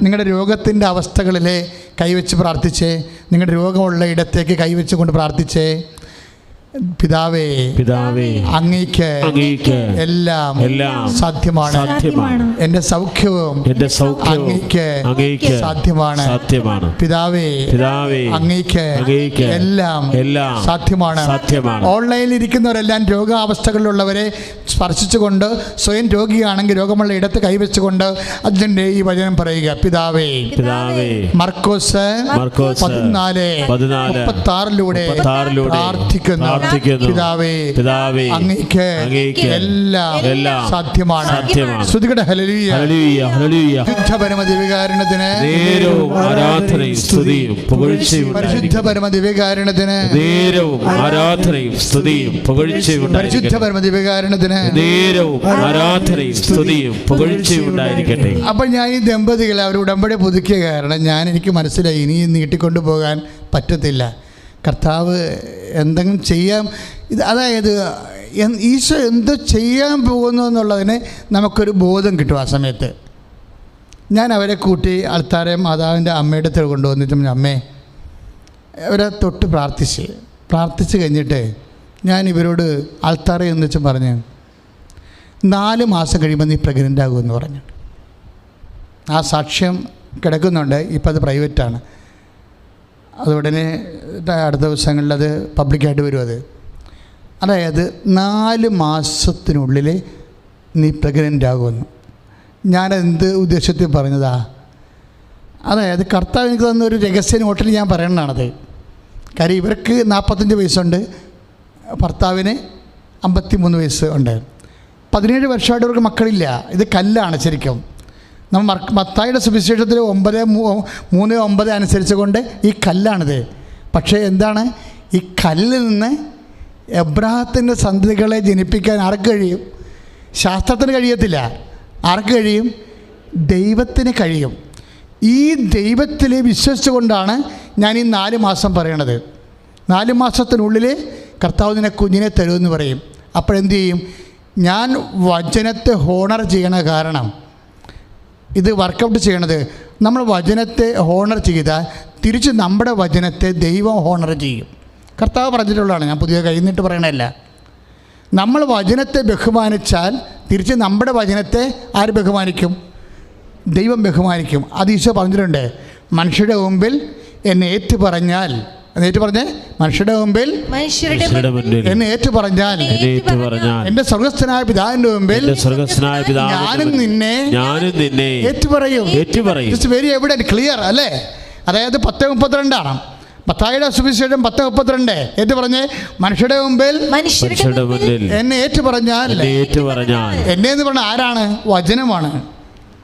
നിങ്ങളുടെ രോഗത്തിൻ്റെ അവസ്ഥകളിലെ കൈവച്ച് പ്രാർത്ഥിച്ചേ. നിങ്ങളുടെ രോഗമുള്ള ഇടത്തേക്ക് കൈവച്ച് കൊണ്ട് പ്രാർത്ഥിച്ചേ. പിതാവേ പിതാവേ അങ്ങേക്ക് എല്ലാം സാധ്യമാണ്. എൻ്റെ സൗഖ്യവും അങ്ങേക്ക് സാധ്യമാണ്. പിതാവേ അങ്ങേക്ക് എല്ലാം സാധ്യമാണ്. ഓൺലൈനിൽ ഇരിക്കുന്നവരെല്ലാം രോഗാവസ്ഥകളിലുള്ളവരെ സ്പർശിച്ചുകൊണ്ട് സ്വയം രോഗിയാണെങ്കിൽ രോഗമുള്ള ഇടത്ത് കൈവച്ചുകൊണ്ട് അതിൻ്റെ ഈ വചനം പറയുക. പിതാവേ മർക്കോസ് 14:36 പ്രാർത്ഥിക്കുന്നു. പിതാവേ അങ്ങേക്ക് എല്ലാം സാധ്യമാണ്. സ്തുതിക്കട്ടെ. ഹല്ലേലൂയ. പരിശുദ്ധ പരമദിവ്യകാരുണ്യത്തിന് ആരാധനയും സ്തുതിയും പുകഴ്ചയും. പരിശുദ്ധ പരമദിവ്യകാരുണ്യത്തിന് ആരാധനയും സ്തുതിയും പുകഴ്ചയും. പരിശുദ്ധ പരമദിവ്യകാരുണ്യത്തിന് ആരാധനയും സ്തുതിയും പുകഴ്ചയും ഉണ്ടായിരിക്കട്ടെ. അപ്പോൾ ഞാൻ ഈ ദമ്പതികളെ അവർ ഉടമ്പടി പുതുക്കിയ കാരണം എനിക്ക് മനസ്സിലായി ഇനി നീട്ടിക്കൊണ്ടു പോകാൻ പറ്റത്തില്ല. കർത്താവ് എന്തെങ്കിലും ചെയ്യാം, അതായത് ഈശോ എന്തോ ചെയ്യാൻ പോകുന്നു എന്നുള്ളതിന് നമുക്കൊരു ബോധം കിട്ടും. ആ സമയത്ത് ഞാൻ അവരെ കൂട്ടി ആൾത്താരെ മാതാവിൻ്റെ അമ്മയുടെ അടുത്ത് കൊണ്ടുവന്നിട്ടും അമ്മേ അവരെ തൊട്ട് പ്രാർത്ഥിച്ച് കഴിഞ്ഞിട്ട് ഞാൻ ഇവരോട് ആൾത്താരെ എന്ന് വെച്ചും പറഞ്ഞു 4 മാസം കഴിയുമ്പോൾ നീ പ്രഗ്നൻ്റ് ആകുമെന്ന് പറഞ്ഞു. ആ സാക്ഷ്യം കിടക്കുന്നുണ്ട്. ഇപ്പം അത് പ്രൈവറ്റാണ്. അത് ഉടനെ അടുത്ത ദിവസങ്ങളിൽ അത് പബ്ലിക്കായിട്ട് വരും. അതായത് 4 മാസത്തിനുള്ളിൽ നീ പ്രഗ്നൻ്റ് ആകുമെന്ന്. ഞാനെന്ത് ഉദ്ദേശത്തിൽ പറഞ്ഞതാ? അതായത് കർത്താവ് എനിക്ക് തന്നൊരു രഹസ്യ നോട്ടിൽ ഞാൻ പറയണതാണത്. കാര്യം ഇവർക്ക് 45 വയസ്സുണ്ട്, ഭർത്താവിന് 53 വയസ്സ് ഉണ്ട്. 17 വർഷമായിട്ട് ഇവർക്ക് മക്കളില്ല. ഇത് കല്ലാണ് ശരിക്കും. നമ്മൾ മത്തായിയുടെ സുവിശേഷത്തിൽ 9:3-9 അനുസരിച്ച് കൊണ്ട് ഈ കല്ലാണിത്. പക്ഷേ എന്താണ്, ഈ കല്ലിൽ നിന്ന് എബ്രാഹത്തിൻ്റെ സന്തതികളെ ജനിപ്പിക്കാൻ ആർക്ക് കഴിയും? ശാസ്ത്രത്തിന് കഴിയത്തില്ല. ആർക്ക് കഴിയും? ദൈവത്തിന് കഴിയും. ഈ ദൈവത്തിൽ വിശ്വസിച്ചുകൊണ്ടാണ് ഞാൻ ഈ 4 മാസം പറയണത്. 4 മാസത്തിനുള്ളിൽ കർത്താവ് നിന്നെ കുഞ്ഞിനെ തരുമെന്ന് പറയും. അപ്പോഴെന്ത് ചെയ്യും? ഞാൻ വചനത്തെ ഹോണർ ചെയ്യണ കാരണം ഇത് വർക്കൗട്ട് ചെയ്യണത്, നമ്മൾ വചനത്തെ ഹോണർ ചെയ്താൽ തിരിച്ച് നമ്മുടെ വചനത്തെ ദൈവം ഹോണർ ചെയ്യും. കർത്താവ് പറഞ്ഞിട്ടുള്ളതാണ്, ഞാൻ പുതിയ കൈന്നിട്ട് പറയണതല്ല. നമ്മൾ വചനത്തെ ബഹുമാനിച്ചാൽ തിരിച്ച് നമ്മുടെ വചനത്തെ ആര് ബഹുമാനിക്കും? ദൈവം ബഹുമാനിക്കും. അത് ഈശോ പറഞ്ഞിട്ടുണ്ട്. മനുഷ്യരുടെ മുമ്പിൽ എന്നെ ഏറ്റു പറഞ്ഞാൽ, മനുഷ്യരുടെ മുമ്പിൽ എന്നെ ഏറ്റു പറഞ്ഞാൽ എന്റെ സ്വർഗസ്ഥനായ പിതാവിന്റെ മുമ്പിൽ ഞാനും നിന്നെ ഏറ്റുപറയും. വെരി എവിഡന്റ്, ക്ലിയർ അല്ലേ? അതായത് 10:32 മത്തായിയുടെ സുവിശേഷം 10:32 ഏറ്റു പറഞ്ഞ് മനുഷ്യരുടെ മുമ്പിൽ എന്നെ ഏറ്റു പറഞ്ഞാൽ. എന്നെ എന്ന് പറഞ്ഞാൽ ആരാണ്? വചനമാണ്.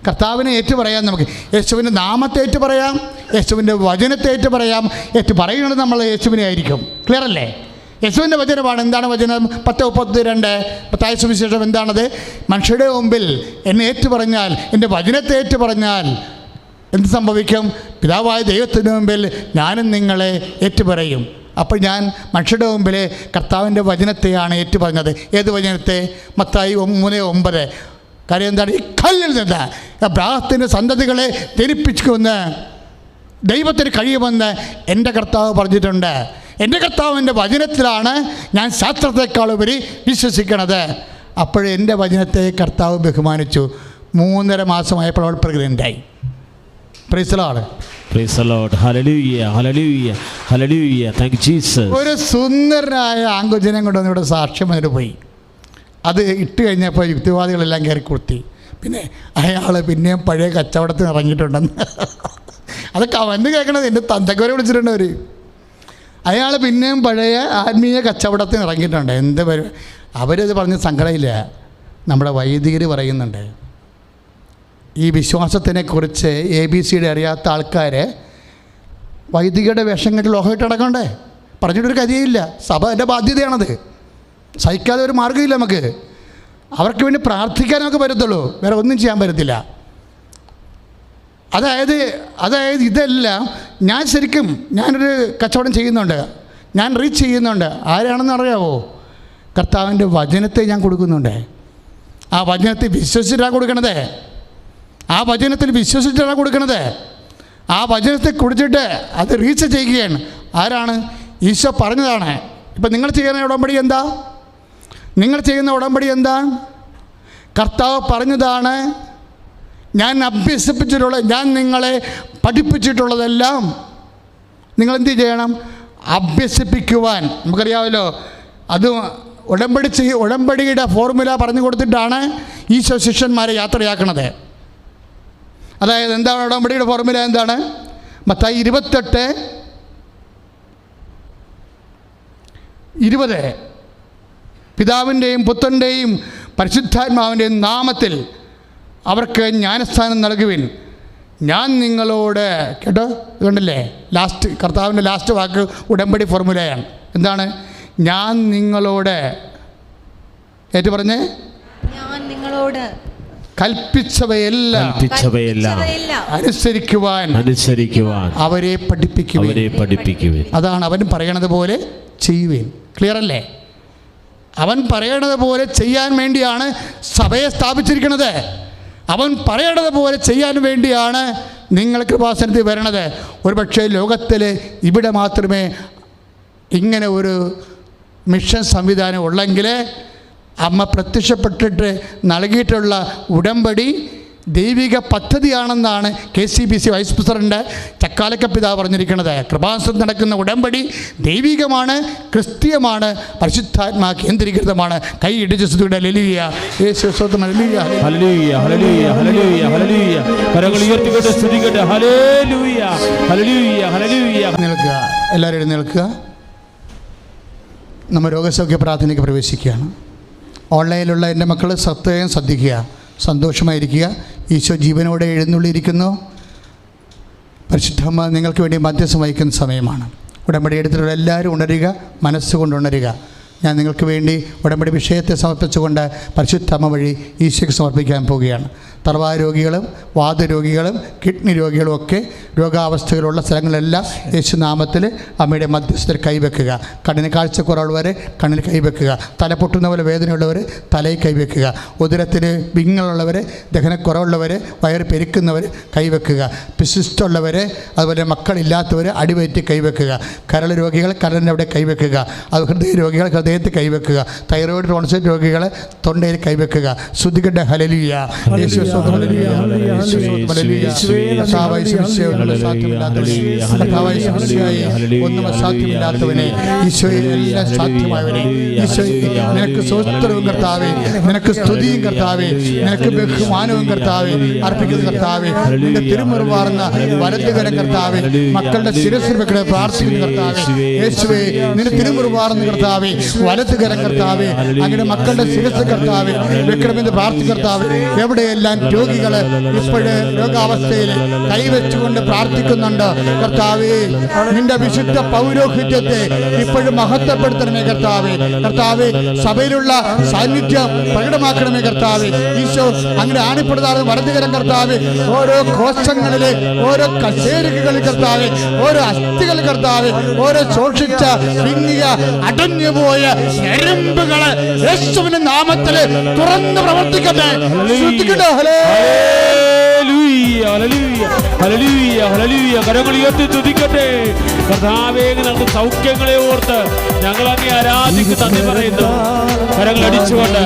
കർത്താവിനെ ഏറ്റു പറയാം. നമുക്ക് യേശുവിൻ്റെ നാമത്തെ ഏറ്റു പറയാം, യേശുവിൻ്റെ വചനത്തെ ഏറ്റു പറയാം. ഏറ്റു പറയുന്നത് നമ്മൾ യേശുവിനെ ആയിരിക്കും. ക്ലിയർ അല്ലേ? യേശുവിൻ്റെ വചനമാണ്. എന്താണ് വചനം? 10:32 മത്തായി സുവിശേഷം എന്താണത്? മനുഷ്യരുടെ മുമ്പിൽ എന്നെ ഏറ്റു പറഞ്ഞാൽ, എൻ്റെ വചനത്തെ ഏറ്റു പറഞ്ഞാൽ എന്ത് സംഭവിക്കും? പിതാവായ ദൈവത്തിൻ്റെ മുമ്പിൽ ഞാനും നിങ്ങളെ ഏറ്റുപറയും. അപ്പോൾ ഞാൻ മനുഷ്യരുടെ മുമ്പിൽ കർത്താവിൻ്റെ വചനത്തെയാണ് ഏറ്റു പറഞ്ഞത്. ഏത് വചനത്തെ? മത്തായി 3:9. കാര്യം എന്താണ്? ഈ കല്ലിൽ നിന്ന് അബ്രാഹത്തിൻ്റെ സന്തതികളെ ജനിപ്പിക്കുമെന്ന് ദൈവത്തിന് കഴിയുമെന്ന് എൻ്റെ കർത്താവ് പറഞ്ഞിട്ടുണ്ട്. എൻ്റെ കർത്താവിൻ്റെ വചനത്തിലാണ് ഞാൻ ശാസ്ത്രത്തെക്കാളുപരി വിശ്വസിക്കണത്. അപ്പോഴേ എൻ്റെ വചനത്തെ കർത്താവ് ബഹുമാനിച്ചു. 3.5 മാസമായപ്പോൾ അവൾ പ്രഗ്നൻ്റായി. Praise the Lord. Praise the Lord. Hallelujah, hallelujah, hallelujah. Thank you Jesus. ഒരു സുന്ദരനായ ആൺകുഞ്ഞിനെ കൊണ്ടുവന്ന് ഇവിടെ സാക്ഷ്യം അതിന് പോയി. അത് ഇട്ട് കഴിഞ്ഞപ്പോൾ യുക്തിവാദികളെല്ലാം കയറി കുത്തി. പിന്നെ അയാൾ പിന്നെയും പഴയ കച്ചവടത്തിന് ഇറങ്ങിയിട്ടുണ്ടെന്ന്. അതൊക്കെ അവന് കേൾക്കണത്. എൻ്റെ തന്തക്കോരെ വിളിച്ചിട്ടുണ്ട് അവർ. അയാൾ പിന്നെയും പഴയ ആത്മീയ കച്ചവടത്തിന് ഇറങ്ങിയിട്ടുണ്ട്. എന്ത് അവരത് പറഞ്ഞ് സങ്കടമില്ല. നമ്മുടെ വൈദികർ പറയുന്നുണ്ട്, ഈ വിശ്വാസത്തിനെക്കുറിച്ച് ABCD അറിയാത്ത ആൾക്കാർ വൈദികരുടെ വേഷം കെട്ടി ലോഹമായിട്ട് അടക്കണ്ടേ? പറഞ്ഞിട്ടൊരു കാര്യമില്ല. സഭ എൻ്റെ ബാധ്യതയാണത്. സഹിക്കാതെ ഒരു മാർഗ്ഗമില്ല നമുക്ക്. അവർക്ക് വേണ്ടി പ്രാർത്ഥിക്കാൻ നമുക്ക് പറ്റത്തുള്ളൂ, വേറെ ഒന്നും ചെയ്യാൻ പറ്റത്തില്ല. അതായത് ഇതെല്ലാം ഞാനൊരു കച്ചവടം ചെയ്യുന്നുണ്ട്, ഞാൻ റീച്ച് ചെയ്യുന്നുണ്ട്. ആരാണെന്ന് അറിയാവോ? കർത്താവിൻ്റെ വചനത്തെ ഞാൻ കൊടുക്കുന്നുണ്ട്. ആ വചനത്തെ വിശ്വസിച്ചിട്ടാണ് കൊടുക്കണത്. ആ വചനത്തിൽ വിശ്വസിച്ചിട്ടാണ് കൊടുക്കണത്. ആ വചനത്തെ കുടിച്ചിട്ട് അത് റീച്ച് ചെയ്യുകയാണ്. ആരാണ്? ഈശോ പറഞ്ഞതാണ്. ഇപ്പം നിങ്ങൾ ചെയ്യുന്ന ഉടമ്പടി എന്താ? നിങ്ങൾ ചെയ്യുന്ന ഉടമ്പടി എന്താണ്? കർത്താവ് പറഞ്ഞതാണ്, ഞാൻ അഭ്യസിപ്പിച്ചിട്ടുള്ള, ഞാൻ നിങ്ങളെ പഠിപ്പിച്ചിട്ടുള്ളതെല്ലാം നിങ്ങൾ എന്ത് ചെയ്യണം? അഭ്യസിപ്പിക്കുവാൻ. നമുക്കറിയാമല്ലോ, അത് ഉടമ്പടിയുടെ ഫോർമുല പറഞ്ഞു കൊടുത്തിട്ടാണ് ഈശോ ശിഷ്യന്മാരെ യാത്രയാക്കണത്. അതായത് എന്താണ് ഉടമ്പടിയുടെ ഫോർമുല? എന്താണ്? മത്തായി 28:20 പിതാവിൻ്റെയും പുത്രൻ്റെയും പരിശുദ്ധാത്മാവിൻ്റെയും നാമത്തിൽ അവർക്ക് ജ്ഞാനസ്ഥാനം നൽകുവിൻ. ഞാൻ നിങ്ങളോട്, കേട്ടോ, ഇതുകൊണ്ടല്ലേ ലാസ്റ്റ്, കർത്താവിൻ്റെ ലാസ്റ്റ് വാക്ക് ഉടമ്പടി ഫോർമുലയാണ്. എന്താണ്? ഞാൻ നിങ്ങളോട്, ഏറ്റു പറഞ്ഞേ, ഞാൻ നിങ്ങളോട് കൽപ്പിച്ചവയെല്ലാം അനുസരിക്കുവാൻ അവരെ പഠിപ്പിക്കുവിൻ. അതാണ് അവൻ പറയണത് പോലെ ചെയ്യുവിൻ. ക്ലിയർ അല്ലേ? അവൻ പറയണത് പോലെ ചെയ്യാൻ വേണ്ടിയാണ് സഭയെ സ്ഥാപിച്ചിരിക്കുന്നത്. അവൻ പറയണത് പോലെ ചെയ്യാൻ വേണ്ടിയാണ് നിങ്ങൾ കൃപാസനത്തിൽ വരണത്. ഒരുപക്ഷെ ലോകത്തിൽ ഇവിടെ മാത്രമേ ഇങ്ങനെ ഒരു മിഷൻ സംവിധാനം ഉള്ളെങ്കിൽ അമ്മ പ്രത്യക്ഷപ്പെട്ടിട്ട് നൽകിയിട്ടുള്ള ഉടമ്പടി ദൈവിക പദ്ധതിയാണെന്നാണ് KCBC വൈസ് പ്രസിഡന്റ് ചക്കാലക്ക പിതാവ് പറഞ്ഞിരിക്കുന്നത്. കൃപാസനത്തിൽ നടക്കുന്ന ഉടമ്പടി ദൈവികമാണ്, ക്രിസ്തീയമാണ്, പരിശുദ്ധാത്മാ കേന്ദ്രീകൃതമാണ്. കൈ ഇടിച്ച് സ്തുതിയുടെ ഹല്ലേലൂയ, യേശു സ്തോത്രം, ഹല്ലേലൂയ, ഹല്ലേലൂയ, ഹല്ലേലൂയ, ഹല്ലേലൂയ, ഹല്ലേലൂയ. കരങ്ങൾ ഉയർത്തിക്കൊണ്ട് സ്തുതിക്കട്ടെ. ഹല്ലേലൂയ, ഹല്ലേലൂയ, ഹല്ലേലൂയ. നിൽക്കുക, എല്ലാവരും എഴുന്നേൽക്കുക. നമ്മൾ രോഗസൗഖ്യ പ്രാർത്ഥനയ്ക്ക് പ്രവേശിക്കുകയാണ്. ഓൺലൈനിലുള്ള എൻ്റെ മക്കൾ സത്യം ശ്രദ്ധിക്കുക, സന്തോഷമായിരിക്കുക. ഈശോ ജീവനോടെ എഴുന്നള്ളിയിരിക്കുന്നു. പരിശുദ്ധമ്മ നിങ്ങൾക്ക് വേണ്ടി മധ്യസ്ഥം വഹിക്കുന്ന സമയമാണ്. ഉടമ്പടി എടുത്തിട്ടുള്ള എല്ലാവരും ഉണരുക, മനസ്സുകൊണ്ട് ഉണരുക. ഞാൻ നിങ്ങൾക്ക് വേണ്ടി ഉടമ്പടി വിഷയത്തെ സമർപ്പിച്ചുകൊണ്ട് പരിശുദ്ധമ്മ വഴി ഈശോയ്ക്ക് സമർപ്പിക്കാൻ പോവുകയാണ്. തറവാ രോഗികളും വാതരോഗികളും കിഡ്നി രോഗികളും ഒക്കെ രോഗാവസ്ഥകളുള്ള സ്ഥലങ്ങളെല്ലാം യേശുനാമത്തിൽ അമ്മയുടെ മധ്യസ്ഥത്തിൽ കൈവെക്കുക. കണ്ണിന് കാഴ്ചക്കുറവുള്ളവർ കണ്ണിന് കൈവെക്കുക. തല പൊട്ടുന്ന പോലെ വേദനയുള്ളവർ തലയിൽ കൈവെക്കുക. ഉദരത്തിന് വിങ്ങലുള്ളവർ, ദഹനക്കുറവുള്ളവർ, വയറ് പെരുക്കുന്നവർ കൈവെക്കുക. പിശിസ്റ്റുള്ളവർ, അതുപോലെ മക്കളില്ലാത്തവർ അടിവയറ്റി കൈവെക്കുക. കരൾ രോഗികൾ കരളിൻ്റെ അവിടെ കൈവെക്കുക. അത് ഹൃദയ രോഗികൾ ഹൃദയത്തിൽ കൈവെക്കുക. തൈറോയ്ഡ് ടോൺസിൽ രോഗികൾ തൊണ്ടയിൽ കൈവെക്കുക. ശ്രുതികട്ടെ. ഹല്ലേലൂയ, യേശു ഒന്നും അസാധ്യമില്ലാത്തവനെ, ഈശോയെ എല്ലാം സാധ്യമായവനെ, ഈശോയെ നിനക്ക് സ്തോത്രവും കർത്താവേ, നിനക്ക് സ്തുതിയും കർത്താവേ, നിനക്ക് ബഹുമാനവും കർത്താവേ അർപ്പിക്കുന്ന കർത്താവേ, നിന്റെ തിരുമുറിവാർന്ന വലതുകരം കർത്താവേ, മക്കളുടെ ശിരസിൽ വെക്കണ പ്രാർത്ഥിക്കുന്ന കർത്താവേ, യേശുവേ നിന്റെ തിരുമുറിവാർന്ന കർത്താവേ, വലതുകരം കർത്താവേ, അങ്ങനെ മക്കളുടെ ശിരസ് കർത്താവേ വെക്കണമെന്ന് പ്രാർത്ഥിക്കുന്ന കർത്താവേ. എവിടെയെല്ലാം രോഗികൾ ഇപ്പോഴ് രോഗാവസ്ഥയിൽ കൈവച്ചുകൊണ്ട് പ്രാർത്ഥിക്കുന്നുണ്ട് കർത്താവേ, നിന്റെ വിശുദ്ധ പൗരോഹിത്യത്തെ ഇപ്പോഴും മഹത്വപ്പെടുത്തണമേ കർത്താവേ. കർത്താവേ, സഭയിലുള്ള സാന്നിധ്യം പ്രകടമാക്കണമേ കർത്താവേ. ഈശോ അങ്ങനെ ആണിപ്പെടുത്താതെ വലതുകരം കർത്താവേ, ഓരോ കോശങ്ങളിലെ ഓരോ കശേരുകളിൽ കർത്താവേ, ഓരോ അസ്ഥികൾ കർത്താവേ, ഓരോ ശോഷിച്ച പിന്നിയ അടഞ്ഞുപോയ ഞരമ്പുകള് യേശുവിന്റെ നാമത്തിൽ തുറന്ന് പ്രവർത്തിക്കട്ടെ. കരങ്ങൾ ഉയർത്തി തുതിക്കട്ടെ. കർത്താവേ, ഞങ്ങൾക്ക് സൗഖ്യങ്ങളെ ഓർത്ത് ഞങ്ങൾ അങ്ങേ ആരാധിക്ക് നന്ദി പറയുന്നു. കരങ്ങൾ അടിച്ചുകൊണ്ട്,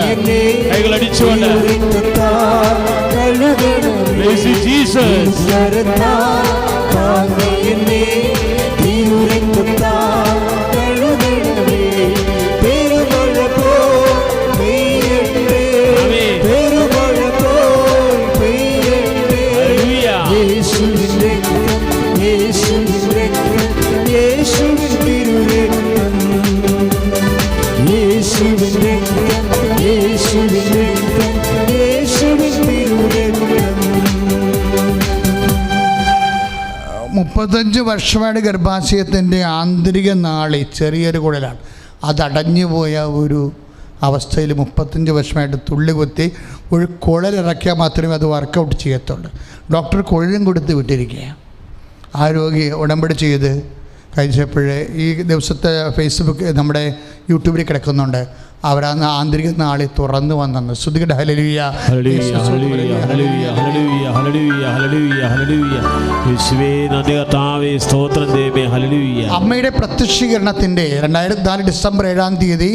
കൈകൾ അടിച്ചുകൊണ്ട് മുപ്പത്തഞ്ച് വർഷമായിട്ട് ഗർഭാശയത്തിൻ്റെ ആന്തരിക നാളി ചെറിയൊരു കുഴലാണ്. അതടഞ്ഞുപോയ ഒരു അവസ്ഥയിൽ 35 വർഷമായിട്ട് തുള്ളി കുത്തി ഒരു കുഴലിറക്കിയാൽ മാത്രമേ അത് വർക്കൗട്ട് ചെയ്യത്തുള്ളൂ. ഡോക്ടർ കുഴലും കൊടുത്ത് വിട്ടിരിക്കുക. ആ രോഗി ഉടമ്പടി ചെയ്ത് കഴിച്ചപ്പോഴേ ഈ ദിവസത്തെ ഫേസ്ബുക്ക് നമ്മുടെ യൂട്യൂബിൽ കിടക്കുന്നുണ്ട്. അവരാന്ന് ആന്തരിക നാളി തുറന്നു വന്നെന്ന്. ശ്രുതികട ഹല്ലേലൂയ. അമ്മയുടെ പ്രത്യക്ഷീകരണത്തിൻ്റെ 2004 ഡിസംബർ 7-ാം തീയതി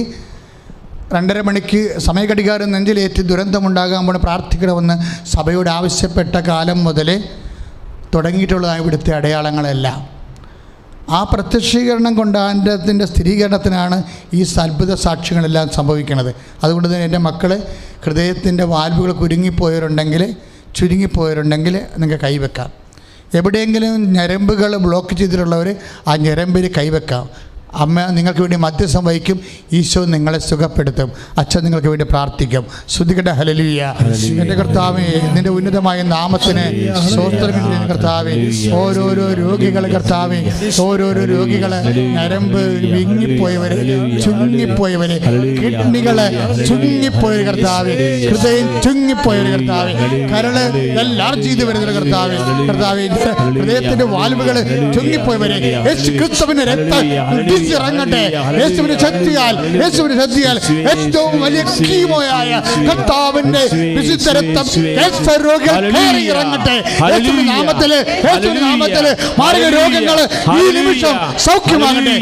2:30 മണിക്ക് സമയഘടികാരം നെഞ്ചിലേറ്റി ദുരന്തമുണ്ടാകാൻ പ്രാർത്ഥിക്കണമെന്ന് സഭയോട് ആവശ്യപ്പെട്ട കാലം മുതൽ തുടങ്ങിയിട്ടുള്ളതാണ് ഇവിടുത്തെ അടയാളങ്ങളെല്ലാം. ആ പ്രത്യക്ഷീകരണം കൊണ്ട് അതിൻ്റെ സ്ഥിരീകരണത്തിനാണ് ഈ അത്ഭുത സാക്ഷ്യങ്ങളെല്ലാം സംഭവിക്കുന്നത്. അതുകൊണ്ട് തന്നെ എൻ്റെ മക്കൾ ഹൃദയത്തിൻ്റെ വാൽവുകൾ ചുരുങ്ങിപ്പോയവരുണ്ടെങ്കിൽ നിങ്ങൾക്ക് കൈവെക്കാം. എവിടെയെങ്കിലും ഞരമ്പുകൾ ബ്ലോക്ക് ചെയ്തിട്ടുള്ളവർ ആ ഞരമ്പിൽ കൈവെക്കാം. അമ്മ നിങ്ങൾക്ക് വേണ്ടി മധ്യസ്ഥം വഹിക്കും. ഈശോ നിങ്ങളെ സുഖപ്പെടുത്തും. അച്ഛൻ നിങ്ങൾക്ക് വേണ്ടി പ്രാർത്ഥിക്കും. ശ്രുതികട ഹല്ലേലൂയ. എൻ്റെ കർത്താവേ, നിൻ്റെ ഉന്നതമായ നാമത്തിന് സ്തോത്രം കർത്താവേ. ഓരോരോ രോഗികൾ കർത്താവേ, ഓരോരോ രോഗികൾ, ഞരമ്പ് വിങ്ങിപ്പോയവര്, ചുങ്ങിപ്പോയവര്, കിഡ്നികള് ചുങ്ങിപ്പോയവർ കർത്താവേ, ഹൃദയം ചുങ്ങിപ്പോയവർ കർത്താവേ, കരള് എല്ലാം ചെയ്തു വരുന്നത് കർത്താവേ, കർത്താവേ ഹൃദയത്തിന്റെ വാൽവുകൾ ചുങ്ങിപ്പോയവരെ യേശു ക്രിസ്തുവിന്റെ രക്തം ഇറങ്ങട്ടെ. യേശുവിന്റെ ശക്തിയാൽ ഏറ്റവും വലിയ കീമോയായ കർത്താവിന്റെ വിശുദ്ധ രക്തം ക്യാൻസർ രോഗികൾ കയറി ഇറങ്ങട്ടെ. യേശുവിന്റെ നാമത്തില് മാരക രോഗങ്ങൾ ഈ നിമിഷം സൗഖ്യമാകട്ടെ.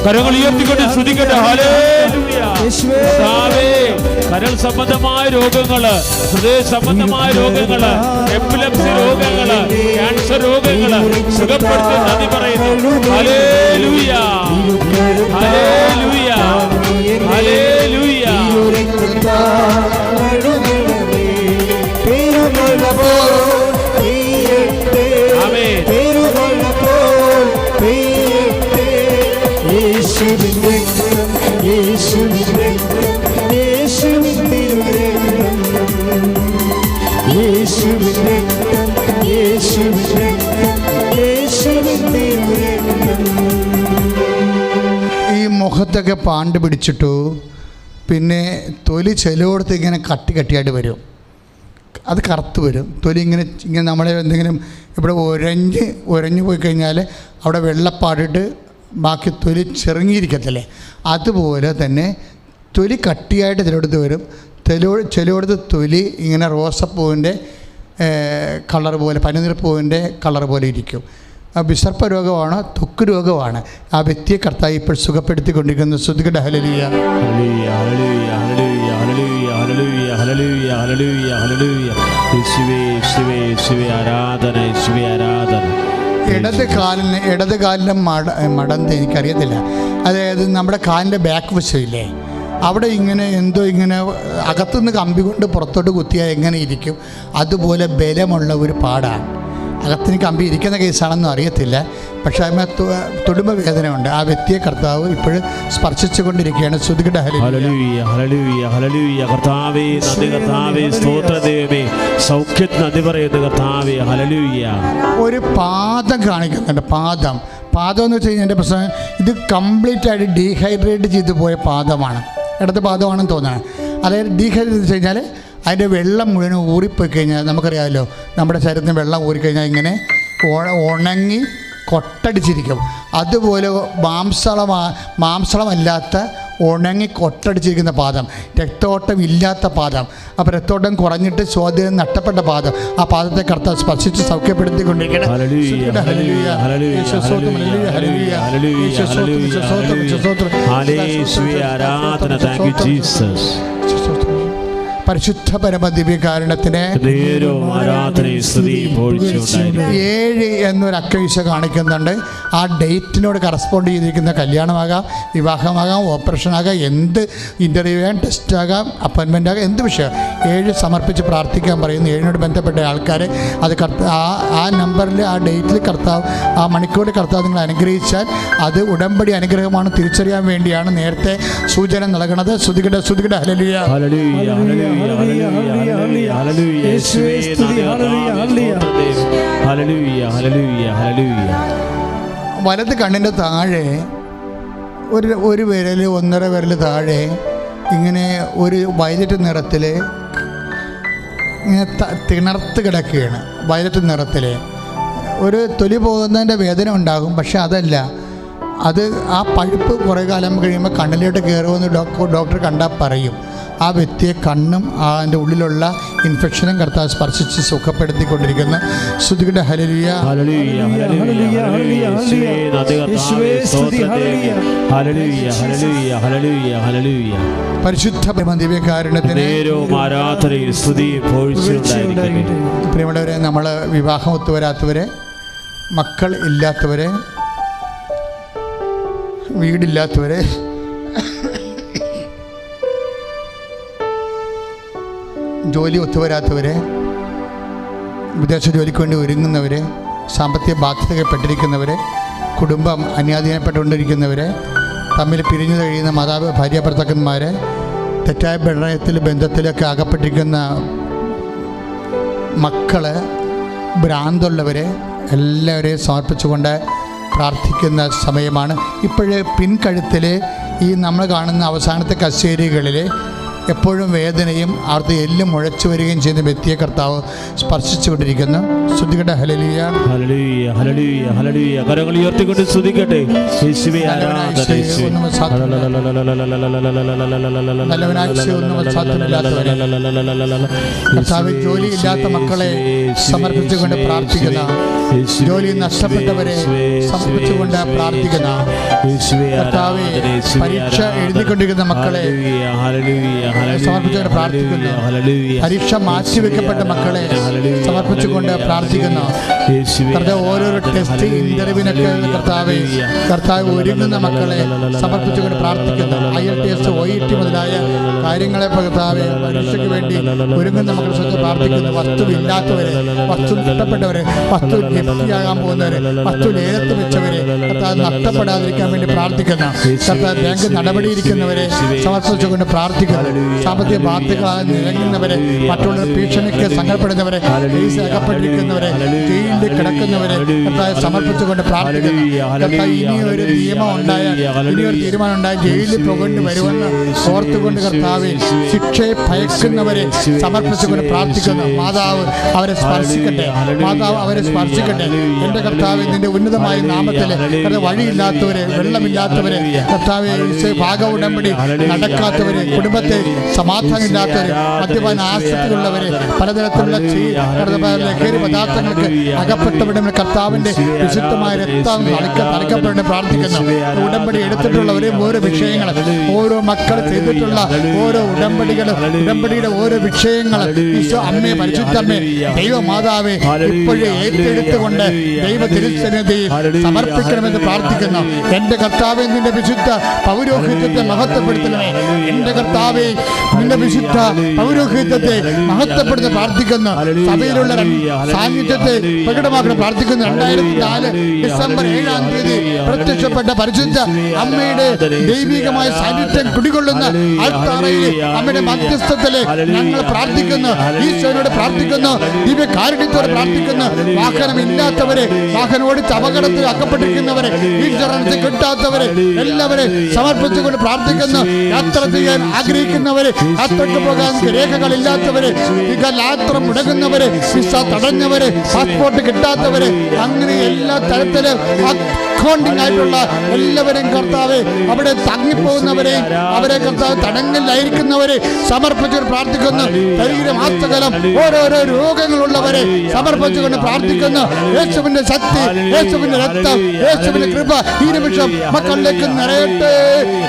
കരങ്ങൾ ഉയർത്തിക്കൊണ്ട് ശ്രുതിക്കട്ടെ. കരൾ സംബന്ധമായ രോഗങ്ങള്, ഹൃദയ സംബന്ധമായ രോഗങ്ങള്, എപ്പിലെപ്സി രോഗങ്ങള്, ക്യാൻസർ രോഗങ്ങള് സുഖപ്പെടുത്തി നന്ദി പറയുന്നു. ഹല്ലേലൂയ, ഹല്ലേലൂയ, ഹല്ലേലൂയ. ആമേൻ. ഈ മുഖത്തൊക്കെ പാണ്ട് പിടിച്ചിട്ടു, പിന്നെ തൊലി ചിലയിടത്ത് ഇങ്ങനെ കട്ടിയായിട്ട് വരും. അത് കറുത്ത് വരും. തൊലി ഇങ്ങനെ നമ്മളെ എന്തെങ്കിലും ഇവിടെ ഉരഞ്ഞു പോയി കഴിഞ്ഞാൽ അവിടെ വെള്ളപ്പാടിട്ട് ബാക്കി തൊലി ചെറുങ്ങിയിരിക്കത്തില്ലേ, അതുപോലെ തന്നെ തൊലി കട്ടിയായിട്ട് ചിലയിടത്ത് വരും. ചിലയിടത്ത് തൊലി ഇങ്ങനെ റോസപ്പൂവിൻ്റെ കളർ പോലെ, പനിനീർപ്പൂവിൻ്റെ കളർ പോലെ ഇരിക്കും. വിസർപ്പ രോഗമാണ്, ത്വക്ക് രോഗമാണ്. ആ വ്യക്തിയെ കർത്താവ് ഇപ്പോൾ സുഖപ്പെടുത്തിക്കൊണ്ടിരിക്കുന്നു. ശ്രുതികട ഹല്ലേലൂയ. ഇടത് കാലിൻ്റെ മടന്ത് എനിക്കറിയത്തില്ല. അതായത് നമ്മുടെ കാലിൻ്റെ ബാക്ക് വശമില്ലേ, അവിടെ ഇങ്ങനെ അകത്തുനിന്ന് കമ്പി കൊണ്ട് പുറത്തോട്ട് കുത്തിയാൽ എങ്ങനെ ഇരിക്കും, അതുപോലെ ബലമുള്ള ഒരു പാടാണ്. അകത്തിന് കമ്പി ഇരിക്കുന്ന കേസാണെന്നും അറിയത്തില്ല, പക്ഷേ അതിന് തൊടുമ്പ വേദനയുണ്ട്. ആ വ്യക്തിയെ കർത്താവ് ഇപ്പോഴും സ്പർശിച്ചു കൊണ്ടിരിക്കുകയാണ്. ശ്രുതികട ഹല്ലേലൂയ, ഹല്ലേലൂയ, ഹല്ലേലൂയ. കർത്താവേ നന്ദി, കർത്താവേ സ്തോത്ര ദൈവമേ, സൗഖ്യത്തിന് നന്ദി പറയുന്നു കർത്താവേ. ഹല്ലേലൂയ. ഒരു പാദം കാണിക്കുന്നുണ്ട്. പാദം എന്ന് വെച്ച് കഴിഞ്ഞാൽ എൻ്റെ പ്രശ്നം, ഇത് കംപ്ലീറ്റ് ആയിട്ട് ഡീഹൈഡ്രേറ്റ് ചെയ്തു പോയ പാദമാണ്. ഇടത് പാദമാണെന്ന് തോന്നുന്നത്. അതായത് ഡീഹൈഡ്രേറ്റ് വെച്ച് കഴിഞ്ഞാൽ അതിൻ്റെ വെള്ളം മുഴുവൻ ഊറിപ്പോയി കഴിഞ്ഞാൽ നമുക്കറിയാമല്ലോ, നമ്മുടെ ശരീരത്തിന് വെള്ളം ഊറിക്കഴിഞ്ഞാൽ ഇങ്ങനെ ഉണങ്ങി കൊട്ടടിച്ചിരിക്കും. അതുപോലെ മാംസളമല്ലാത്ത ഉണങ്ങി കൊട്ടടിച്ചിരിക്കുന്ന പാദം, രക്തോട്ടം ഇല്ലാത്ത പാദം. അപ്പോൾ രക്തോട്ടം കുറഞ്ഞിട്ട് സ്വാധീനം നഷ്ടപ്പെട്ട പാദം, ആ പാദത്തെ കർത്താവ് സ്പർശിച്ച് സൗഖ്യപ്പെടുത്തിക്കൊണ്ടിരിക്കണം. പരിശുദ്ധ പരമ ദിവ്യകാരുണ്യത്തിന് 7 എന്നൊരു അക്കവിശ കാണിക്കുന്നുണ്ട്. ആ ഡേറ്റിനോട് കറസ്പോണ്ട് ചെയ്തിരിക്കുന്ന കല്യാണമാകാം, വിവാഹമാകാം, ഓപ്പറേഷനാകാം, എന്ത് ഇൻ്റർവ്യൂ ആകാം, ടെസ്റ്റ് ആകാം, അപ്പോയിൻമെൻ്റ് ആകാം, എന്ത് വിഷയം 7 സമർപ്പിച്ച് പ്രാർത്ഥിക്കാൻ പറയുന്നു. 7നോട് ബന്ധപ്പെട്ട ആൾക്കാർ അത് ആ നമ്പറിൽ, ആ ഡേറ്റിൽ കർത്താവ്, ആ മണിക്കൂറിൽ കർത്താവ് നിങ്ങൾ അനുഗ്രഹിച്ചാൽ അത് ഉടമ്പടി അനുഗ്രഹമാണ് തിരിച്ചറിയാൻ വേണ്ടിയാണ് നേരത്തെ സൂചന നൽകണത്. ശ്രുതികട ഹല്ലേലൂയ. വലത് കണ്ണിൻ്റെ താഴെ ഒരു വിരൽ, 1.5 വിരൽ താഴെ ഇങ്ങനെ ഒരു വയലറ്റ് നിറത്തിൽ ഇങ്ങനെ തിണർത്ത് കിടക്കുകയാണ്. വയലറ്റ് നിറത്തിൽ ഒരു തൊലി പോകുന്നതിൻ്റെ വേദന ഉണ്ടാകും. പക്ഷെ അതല്ല, അത് ആ പഴുപ്പ് കുറേ കാലം കഴിയുമ്പോൾ കണ്ണിലോട്ട് കയറുമെന്ന് ഡോക്ടർ കണ്ടാൽ പറയും. ആ വ്യക്തിയെ കണ്ണും അതിൻ്റെ ഉള്ളിലുള്ള ഇൻഫെക്ഷനും കർത്താവ് സ്പർശിച്ച് സുഖപ്പെടുത്തിക്കൊണ്ടിരിക്കുന്നു. ശ്രുതിയുടെ ഹല്ലേലൂയ. പരിശുദ്ധ ദിവ്യകാരുണ്യത്തിന് പ്രിയമുള്ളവരെ, നമ്മൾ വിവാഹം ഒത്തുവരാത്തവരെ, മക്കൾ ഇല്ലാത്തവരെ, വീടില്ലാത്തവരെ, ജോലി ഒത്തുവരാത്തവരെ, വിദേശ ജോലിക്ക് വേണ്ടി ഒരുങ്ങുന്നവരെ, സാമ്പത്തിക ബാധ്യതപ്പെട്ടിരിക്കുന്നവരെ, കുടുംബം അന്യാധീനപ്പെട്ടുകൊണ്ടിരിക്കുന്നവരെ, തമ്മിൽ പിരിഞ്ഞു കഴിയുന്ന ഭാര്യ ഭർത്താക്കന്മാരെ, തെറ്റായ ബന്ധത്തിലൊക്കെ അകപ്പെട്ടിരിക്കുന്ന മക്കള്, ഭ്രാന്തുള്ളവരെ എല്ലാവരെയും സമർപ്പിച്ചുകൊണ്ട് പ്രാർത്ഥിക്കുന്ന സമയമാണ്. ഇപ്പോഴേ പിൻകഴുത്തിൽ ഈ നമ്മൾ കാണുന്ന അവസാനത്തെ കശേരികളിൽ എപ്പോഴും വേദനയും അവർക്ക് എല്ലും മുഴച്ചു വരികയും ചെയ്യുന്ന വ്യക്തിയെ കർത്താവ് സ്പർശിച്ചുകൊണ്ടിരിക്കുന്നു. ശ്രുതികട്ടെ ഹല്ലേലൂയ. ഹല്ലേലൂയ, ഹല്ലേലൂയ, ഹല്ലേലൂയ. കരങ്ങൾ ഉയർത്തിക്കൊണ്ട് സ്തുതിക്കട്ടെ. യേശുവേ ആരാധന. കർത്താവ് ജോലിയില്ലാത്ത മക്കളെ സമർപ്പിച്ചുകൊണ്ട് പ്രാർത്ഥിക്കുന്ന, ജോലി നഷ്ടപ്പെട്ടവരെ സമർപ്പിച്ചുകൊണ്ട് പ്രാർത്ഥിക്കുന്ന, കർത്താവേ പരീക്ഷ എഴുതിക്കൊണ്ടിരിക്കുന്ന മക്കളെ സമർപ്പിച്ചുകൊണ്ട് പ്രാർത്ഥിക്കുന്നു. പരീക്ഷ മാറ്റിവെക്കപ്പെട്ട മക്കളെ സമർപ്പിച്ചുകൊണ്ട് പ്രാർത്ഥിക്കുന്നു. ഓരോരോ ടെസ്റ്റ് ഇന്റർവ്യൂവിനൊക്കെ കർത്താവ് ഒരുങ്ങുന്ന മക്കളെ സമർപ്പിച്ചുകൊണ്ട് പ്രാർത്ഥിക്കുന്നു. IELTS, OET മുതലായ കാര്യങ്ങളെ കർത്താവെ പരീക്ഷയ്ക്ക് വേണ്ടി ഒരുങ്ങുന്ന മക്കളെ സ്വന്തം പ്രാർത്ഥിക്കുന്നു. വസ്തുവില്ലാത്തവരെ, വസ്തു നഷ്ടപ്പെട്ടവരെ, വസ്തു ലഭ്യമാകാൻ പോകുന്നവരെ, വസ്തു ലേലത്ത് വെച്ചവരെ കർത്താവ് നഷ്ടപ്പെടാതിരിക്കാൻ വേണ്ടി പ്രാർത്ഥിക്കുന്നു. കർത്താവ് ബാങ്ക് നടപടിയിരിക്കുന്നവരെ സമർപ്പിച്ചുകൊണ്ട് പ്രാർത്ഥിക്കുന്നു. സാമ്പത്തിക ബാധ്യതകളാൽ നിരങ്ങുന്നവരെ, മറ്റുള്ള ഭീഷണിക്ക് സങ്കടപ്പെടുന്നവരെ, കേസ് അകപ്പെട്ടിരിക്കുന്നവരെ, ജയിലിൽ കിടക്കുന്നവരെ കർത്താവ് സമർപ്പിച്ചുകൊണ്ട് പ്രാർത്ഥിക്കുന്നു. കർത്താവ് ഇനിയൊരു നിയമം ഉണ്ടായാൽ, ഇനിയൊരു തീരുമാനം ഉണ്ടായാൽ ജയിലിൽ പോകേണ്ടി വരുമെന്ന് ഓർത്തുകൊണ്ട് കർത്താവ് ശിക്ഷയെ ഭയക്കുന്നവരെ സമർപ്പിച്ചുകൊണ്ട് പ്രാർത്ഥിക്കുന്നു. മാതാവ് അവരെ സ്പർശിക്കട്ടെ, മാതാവ് അവരെ സ്പർശിക്കട്ടെ. എൻ്റെ കർത്താവ് നിന്റെ ഉന്നതമായ നാമത്തിൽ വഴിയില്ലാത്തവരെ, വെള്ളമില്ലാത്തവരെ, കർത്താവ് ഭാഗ ഉടമ്പടി നടക്കാത്തവരെ, കുടുംബത്തെ സമാധാനമില്ലാത്തവരെ, മദ്യപാന ആസക്തിയുള്ളവരെ, പലതരത്തിലുള്ള ലഹരി പദാർത്ഥങ്ങൾക്ക് അകപ്പെട്ടവരുടെ കർത്താവിൻ്റെ വിശുദ്ധമായ രക്തം തളിക്കപ്പെടേണ്ട പ്രാർത്ഥിക്കുന്നു. ഉടമ്പടി എടുത്തിട്ടുള്ളവരെ ഓരോ വിഷയങ്ങൾ, ഓരോ മക്കൾ ചെയ്തിട്ടുള്ള ഓരോ ഉടമ്പടിയുടെ ഓരോ വിഷയങ്ങൾ ഈശോ അമ്മയെ, പരിശുദ്ധമ്മേ, ദൈവമാതാവെ ഇപ്പോഴേ ഏറ്റെടുത്തുകൊണ്ട് ദൈവ തിരുസന്നിധിയിൽ സമർപ്പിക്കണമെന്ന് പ്രാർത്ഥിക്കുന്നു. എൻ്റെ കർത്താവെ നിന്റെ വിശുദ്ധ പൗരോഹിത്യത്തെ മഹത്വപ്പെടുത്തണമേ. എൻ്റെ കർത്താവെ നിന്റെ വിശുദ്ധ പൗരോഹിത്യത്തെ മഹത്വപ്പെടുത്തി പ്രാർത്ഥിക്കുന്നു. സഭയിലുള്ള സാന്നിധ്യത്തെ പ്രകടമാക്കണം പ്രാർത്ഥിക്കുന്നു. 2004 ഡിസംബർ 7-ാം തീയതി പ്രത്യക്ഷപ്പെട്ട പരിശുദ്ധ അമ്മയുടെ ദൈവികമായ സാന്നിധ്യം കുടികൊള്ളുന്ന ആൾത്താറയിൽ അമ്മയുടെ മധ്യസ്ഥത്തില് ഞങ്ങൾ പ്രാർത്ഥിക്കുന്നു. ഈശോനോട് പ്രാർത്ഥിക്കുന്നു, ദിവ്യകാരുണ്യത്തോടെ പ്രാർത്ഥിക്കുന്നു. വാഹനമില്ലാത്തവരെ, വാഹനം ഓടിച്ച് അപകടത്തിൽ അകപ്പെട്ടിരിക്കുന്നവരെ, ഇൻഷുറൻസ് കിട്ടാത്തവരെ എല്ലാവരെ സമർപ്പിച്ചുകൊണ്ട് പ്രാർത്ഥിക്കുന്നു. യാത്ര ചെയ്യാൻ ആഗ്രഹിക്കുന്നവരെ, യാത്രക്ക് പോകാൻ രേഖകളില്ലാത്തവരെ, യാത്ര മുടങ്ങുന്നവരെ, വിസ തടഞ്ഞവരെ, പാസ്പോർട്ട് കിട്ടാത്തവരെ, അങ്ങനെ എല്ലാ തരത്തിലും അക്കൗണ്ടിങ് ആയിട്ടുള്ള എല്ലാവരെയും കർത്താവ്, അവിടെ തങ്ങിപ്പോകുന്നവരെയും അവരെ കർത്താവ് തടങ്കലിലായിരിക്കുന്നവരെ സമർപ്പിച്ചുകൊണ്ട് പ്രാർത്ഥിക്കുന്നു. ശരീരമാസകലം ഓരോരോ രോഗങ്ങളുള്ളവരെ സമർപ്പിച്ചുകൊണ്ട് പ്രാർത്ഥിക്കുന്നു. യേശുവിന്റെ ശക്തി, യേശുവിന്റെ രക്തം, യേശുവിന്റെ കൃപ ഈ നിമിഷം മക്കളിലേക്ക് നിറയട്ടെ.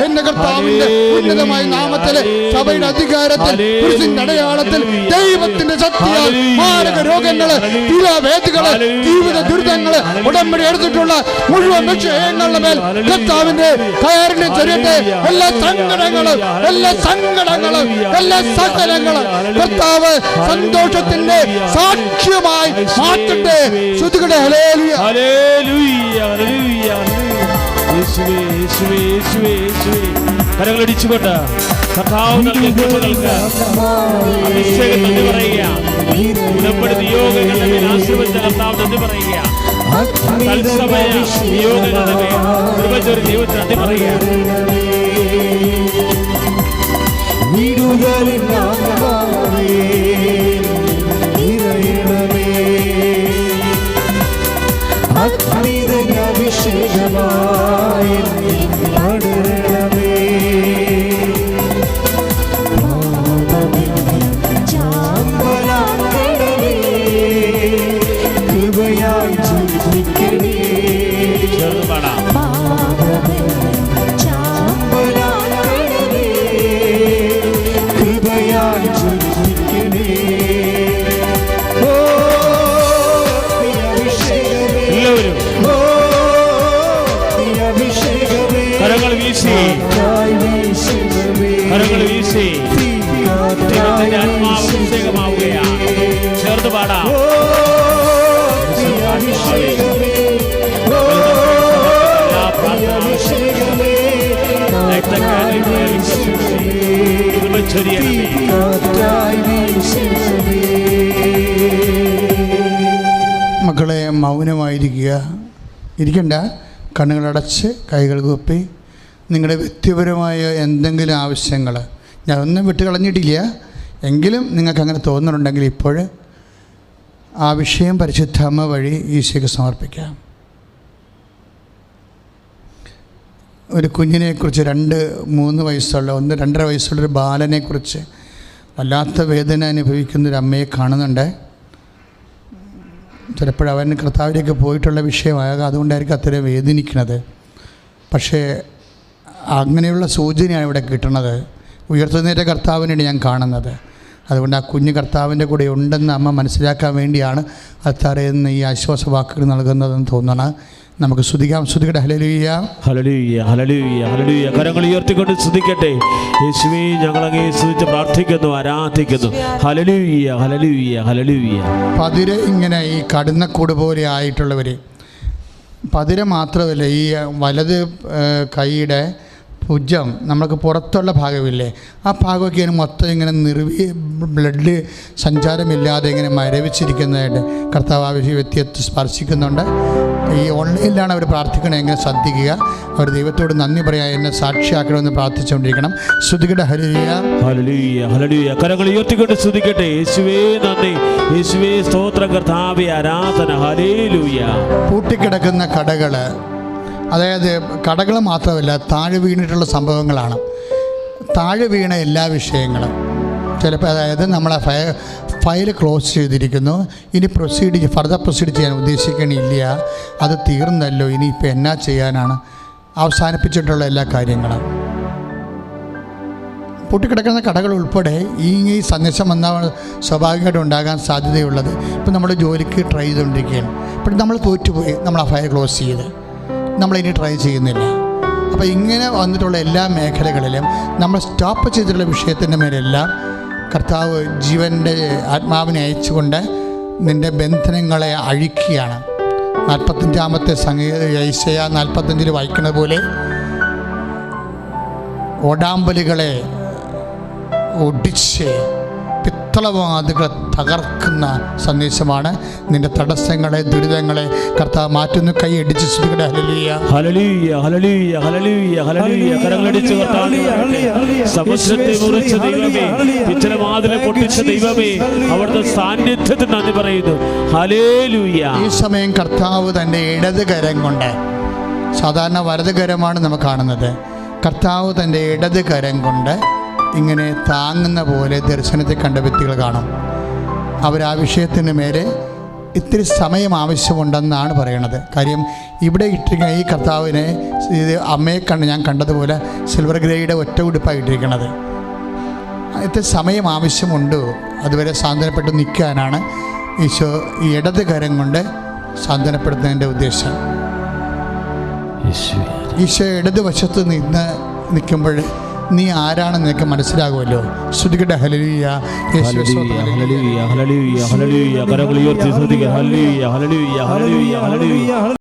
എന്റെ കർത്താവിന്റെ ഉന്നതമായ നാമത്തില്, സഭയുടെ അധികാരത്തിൽ, കുരിശിന്റെ അടയാളത്തിൽ, ദൈവത്തിന്റെ ശക്തിയാൽ മാരക രോഗങ്ങള്, തീരാവേദികള്, ജീവിത ദുരിതങ്ങള്, ഉടമ്പടി എടുത്തിട്ടുള്ള മുഴുവൻ വിഷയങ്ങളുടെ മേൽ കർത്താവിന്റെ കയറിന്റെ ചെറിയട്ടെ. എല്ലാ സങ്കടങ്ങളും, എല്ലാ സങ്കടങ്ങളും, എല്ലാ സകലങ്ങളും കർത്താവ് സന്തോഷത്തിന്റെ സാക്ഷ്യമായി മാറ്റട്ടെ. ശ്രുതികടെ ഹല്ലേലൂയ, ഹല്ലേലൂയ, ഹല്ലേലൂയ. യേശുവേ, യേശുവേ, യേശുവേ, യേശുവേ. കരങ്ങളടിച്ചുകൊണ്ട് കർത്താവ് നൽകിയ കൃപകൾക്ക് അഭിഷേകം നന്ദി പറയുക. ഉടമ്പടി നിയോഗങ്ങളുടെ മേൽ ആശീർവദിച്ച കർത്താവ് നന്ദി പറയുക. തത്സമയ നിയോഗങ്ങളുടെ മേൽ കൃപ ചൊരിഞ്ഞ ദൈവത്തിന് നന്ദി പറയുക. കൃപയാൽ ജ്വലിക്കണേ. ഓ അഭിഷേകമേ, എല്ലാവരും ഓ അഭിഷേകമേ, കരങ്ങൾ വീശി, കരങ്ങൾ വീശി ദൈവത്തിന്റെ ആത്മാവ് അഭിഷേകമാവുകയാണ്. ചേർന്ന് പാടാം. മക്കളെ മൗനമായിരിക്കുക, ഇരിക്കണ്ട. കണ്ണുകളടച്ച് കൈകൾ കൂപ്പി നിങ്ങളുടെ വ്യക്തിപരമായ എന്തെങ്കിലും ആവശ്യങ്ങൾ, ഞാൻ ഒന്നും വിട്ട് കളഞ്ഞിട്ടില്ല, എങ്കിലും നിങ്ങൾക്ക് അങ്ങനെ തോന്നുന്നുണ്ടെങ്കിൽ ഇപ്പോൾ ആ വിഷയം പരിശുദ്ധ അമ്മ വഴി ഈശോയ്ക്ക് സമർപ്പിക്കാം. ഒരു കുഞ്ഞിനെക്കുറിച്ച് 2-3 വയസ്സുള്ള 1-2.5 വയസ്സുള്ളൊരു ബാലനെക്കുറിച്ച് വല്ലാത്ത വേദന അനുഭവിക്കുന്നൊരു അമ്മയെ കാണുന്നുണ്ട്. ചിലപ്പോഴവൻ കർത്താവിലേക്ക് പോയിട്ടുള്ള വിഷയമാകാം, അതുകൊണ്ടായിരിക്കും അത്രയും വേദനിക്കുന്നത്. പക്ഷേ അങ്ങനെയുള്ള സൂചനയാണ് ഇവിടെ കിട്ടുന്നത്. ഉയർത്തുന്നേറ്റ കർത്താവിനെയാണ് ഞാൻ കാണുന്നത്. അതുകൊണ്ട് ആ കുഞ്ഞ് കർത്താവിൻ്റെ കൂടെ ഉണ്ടെന്ന് അമ്മ മനസ്സിലാക്കാൻ വേണ്ടിയാണ് അത്താറയിൽ നിന്ന് ഈ ആശ്വാസ വാക്കുകൾ നൽകുന്നതെന്ന് തോന്നണം. നമുക്ക് സ്തുതിക്കാം. സ്തുതിക്കട്ടെ. ഹല്ലേലൂയ, ഹല്ലേലൂയ, ഹല്ലേലൂയ, ഹല്ലേലൂയ. കരങ്ങൾ ഉയർത്തിക്കൊണ്ട് സ്തുതിക്കട്ടെ. യേശുവേ, ഞങ്ങളങ്ങേ സ്തുതിച്ച് പ്രാർത്ഥിക്കുന്നു, ആരാധിക്കുന്നു. Hallelujah, hallelujah, hallelujah. പതിര് ഇങ്ങനെ ഈ കടുന്നക്കൂട് പോലെ ആയിട്ടുള്ളവർ, പതിര് മാത്രമല്ല, ഈ വലത് കൈയുടെ ഭുജം നമ്മൾക്ക് പുറത്തുള്ള ഭാഗമില്ലേ, ആ ഭാഗമൊക്കെ ഇങ്ങനെ മൊത്തം ഇങ്ങനെ ബ്ലഡ് സഞ്ചാരമില്ലാതെ ഇങ്ങനെ മരവിച്ചിരിക്കുന്നതായിട്ട് കർത്താവ് ആ വ്യക്തിയെ സ്പർശിക്കുന്നുണ്ട്. ഈ ഓൺലൈനിലാണ് അവർ പ്രാർത്ഥിക്കണത്. എങ്ങനെ ശ്രദ്ധിക്കുക, അവർ ദൈവത്തോട് നന്ദി പറയാൻ എന്നെ സാക്ഷിയാക്കണമെന്ന് പ്രാർത്ഥിച്ചുകൊണ്ടിരിക്കണം. സ്തുതിക്കട്ടെ. ഹല്ലേലൂയ, ഹല്ലേലൂയ, ഹല്ലേലൂയ. കരങ്ങൾ ഉയർത്തിക്കൊണ്ട് സ്തുതിക്കട്ടെ. യേശുവേ നന്ദി, യേശുവേ സ്തോത്രം, കർത്താവേ ആരാധന. ഹല്ലേലൂയ. പൂട്ടിക്കിടക്കുന്ന കടകൾ, അതായത് കടകൾ മാത്രമല്ല, താഴെ വീണിട്ടുള്ള സംഭവങ്ങളാണ്. താഴെ വീണ എല്ലാ വിഷയങ്ങളും ചിലപ്പോൾ, അതായത് നമ്മൾ ആ ഫയൽ ക്ലോസ് ചെയ്തിരിക്കുന്നു, ഇനി ഫർദർ പ്രൊസീഡ് ചെയ്യാൻ ഉദ്ദേശിക്കണില്ല, അത് തീർന്നല്ലോ, ഇനിയിപ്പോൾ എന്നാ ചെയ്യാനാണ്, അവസാനിപ്പിച്ചിട്ടുള്ള എല്ലാ കാര്യങ്ങളും. പൊട്ടിക്കിടക്കുന്ന കടകൾ ഉൾപ്പെടെ ഈ സന്ദേശം വന്നാൽ സ്വാഭാവികമായിട്ടും ഉണ്ടാകാൻ സാധ്യതയുള്ളത്. ഇപ്പം നമ്മൾ ജോലിക്ക് ട്രൈ ചെയ്തുകൊണ്ടിരിക്കുകയാണ്, ഇപ്പം നമ്മൾ തോറ്റുപോയി, നമ്മൾ ആ ഫയൽ ക്ലോസ് ചെയ്ത് നമ്മളിനി ട്രൈ ചെയ്യുന്നില്ല. അപ്പോൾ ഇങ്ങനെ വന്നിട്ടുള്ള എല്ലാ മേഖലകളിലും നമ്മൾ സ്റ്റോപ്പ് ചെയ്തിട്ടുള്ള വിഷയത്തിൻ്റെ മേലെല്ലാം കർത്താവ് ജീവൻ്റെ ആത്മാവിനെ അയച്ചുകൊണ്ട് നിൻ്റെ ബന്ധനങ്ങളെ അഴിക്കുകയാണ്. 45-ാമത്തെ യെശയ്യാ 45 വായിക്കുന്നത് പോലെ ഓടാമ്പലുകളെ ഒടിച്ച് പിത്തളവാതികളെ തകർക്കുന്ന സന്ദേശമാണ്. നിന്റെ തടസ്സങ്ങളെ, ദുരിതങ്ങളെ കർത്താവ് മാറ്റുന്നു. കൈ അടിച്ച് സ്തുതിക്കട്ടെ. ഹല്ലേലൂയ, ഹല്ലേലൂയ, ഹല്ലേലൂയ, ഹല്ലേലൂയ, ഹല്ലേലൂയ. കരങ്ങളടിച്ച് സമുദ്രത്തെ മുറിച്ച ദൈവമേ, പിത്തളവാതിലെ പൊട്ടിച്ച ദൈവമേ, അവിടുത്തെ സാന്നിധ്യത്തിൽ നന്ദി പറയുന്നു. ഹല്ലേലൂയ. ഈ സമയം കർത്താവ് തൻ്റെ ഇടത് കരം കൊണ്ട്, സാധാരണ വലത് കരമാണ് നമുക്ക് കാണുന്നത്, കർത്താവ് തൻ്റെ ഇടത് കരം കൊണ്ട് ഇങ്ങനെ താങ്ങുന്ന പോലെ ദർശനത്തെ കണ്ട വ്യക്തികൾ കാണും. അവർ ആ വിഷയത്തിന് മേലെ ഇത്തിരി സമയം ആവശ്യമുണ്ടെന്നാണ് പറയണത്. കാര്യം ഇവിടെ ഇട്ടിരിക്കുന്ന ഈ കർത്താവിനെ, ഇത് അമ്മയെ ഞാൻ കണ്ടതുപോലെ സിൽവർ ഗ്രേയുടെ ഒറ്റ ഉടുപ്പായിട്ടിരിക്കണത്. ഇത്തിരി സമയം ആവശ്യമുണ്ട് അതുവരെ സാന്ത്വനപ്പെട്ട് നിൽക്കാനാണ് ഈശോ ഈ ഇടത് കരം കൊണ്ട് സാന്ത്വനപ്പെടുത്തുന്നതിൻ്റെ ഉദ്ദേശം. ഈശോ ഇടതുവശത്ത് നിൽക്കുമ്പോൾ നീ ആരാണെന്ന് നിനക്ക് മനസ്സിലാകുമല്ലോ. സ്തുതിക്കട്ടെ. ഹല്ലേലൂയ, യേശുവേ സ്തോത്രം. ഹല്ലേലൂയ, ഹല്ലേലൂയ, ഹല്ലേലൂയ. കരങ്ങൾ ഉയർത്തി സ്തുതിക്കുക. ഹല്ലേലൂയ, ഹല്ലേലൂയ, ഹല്ലേലൂയ, ഹല്ലേലൂയ.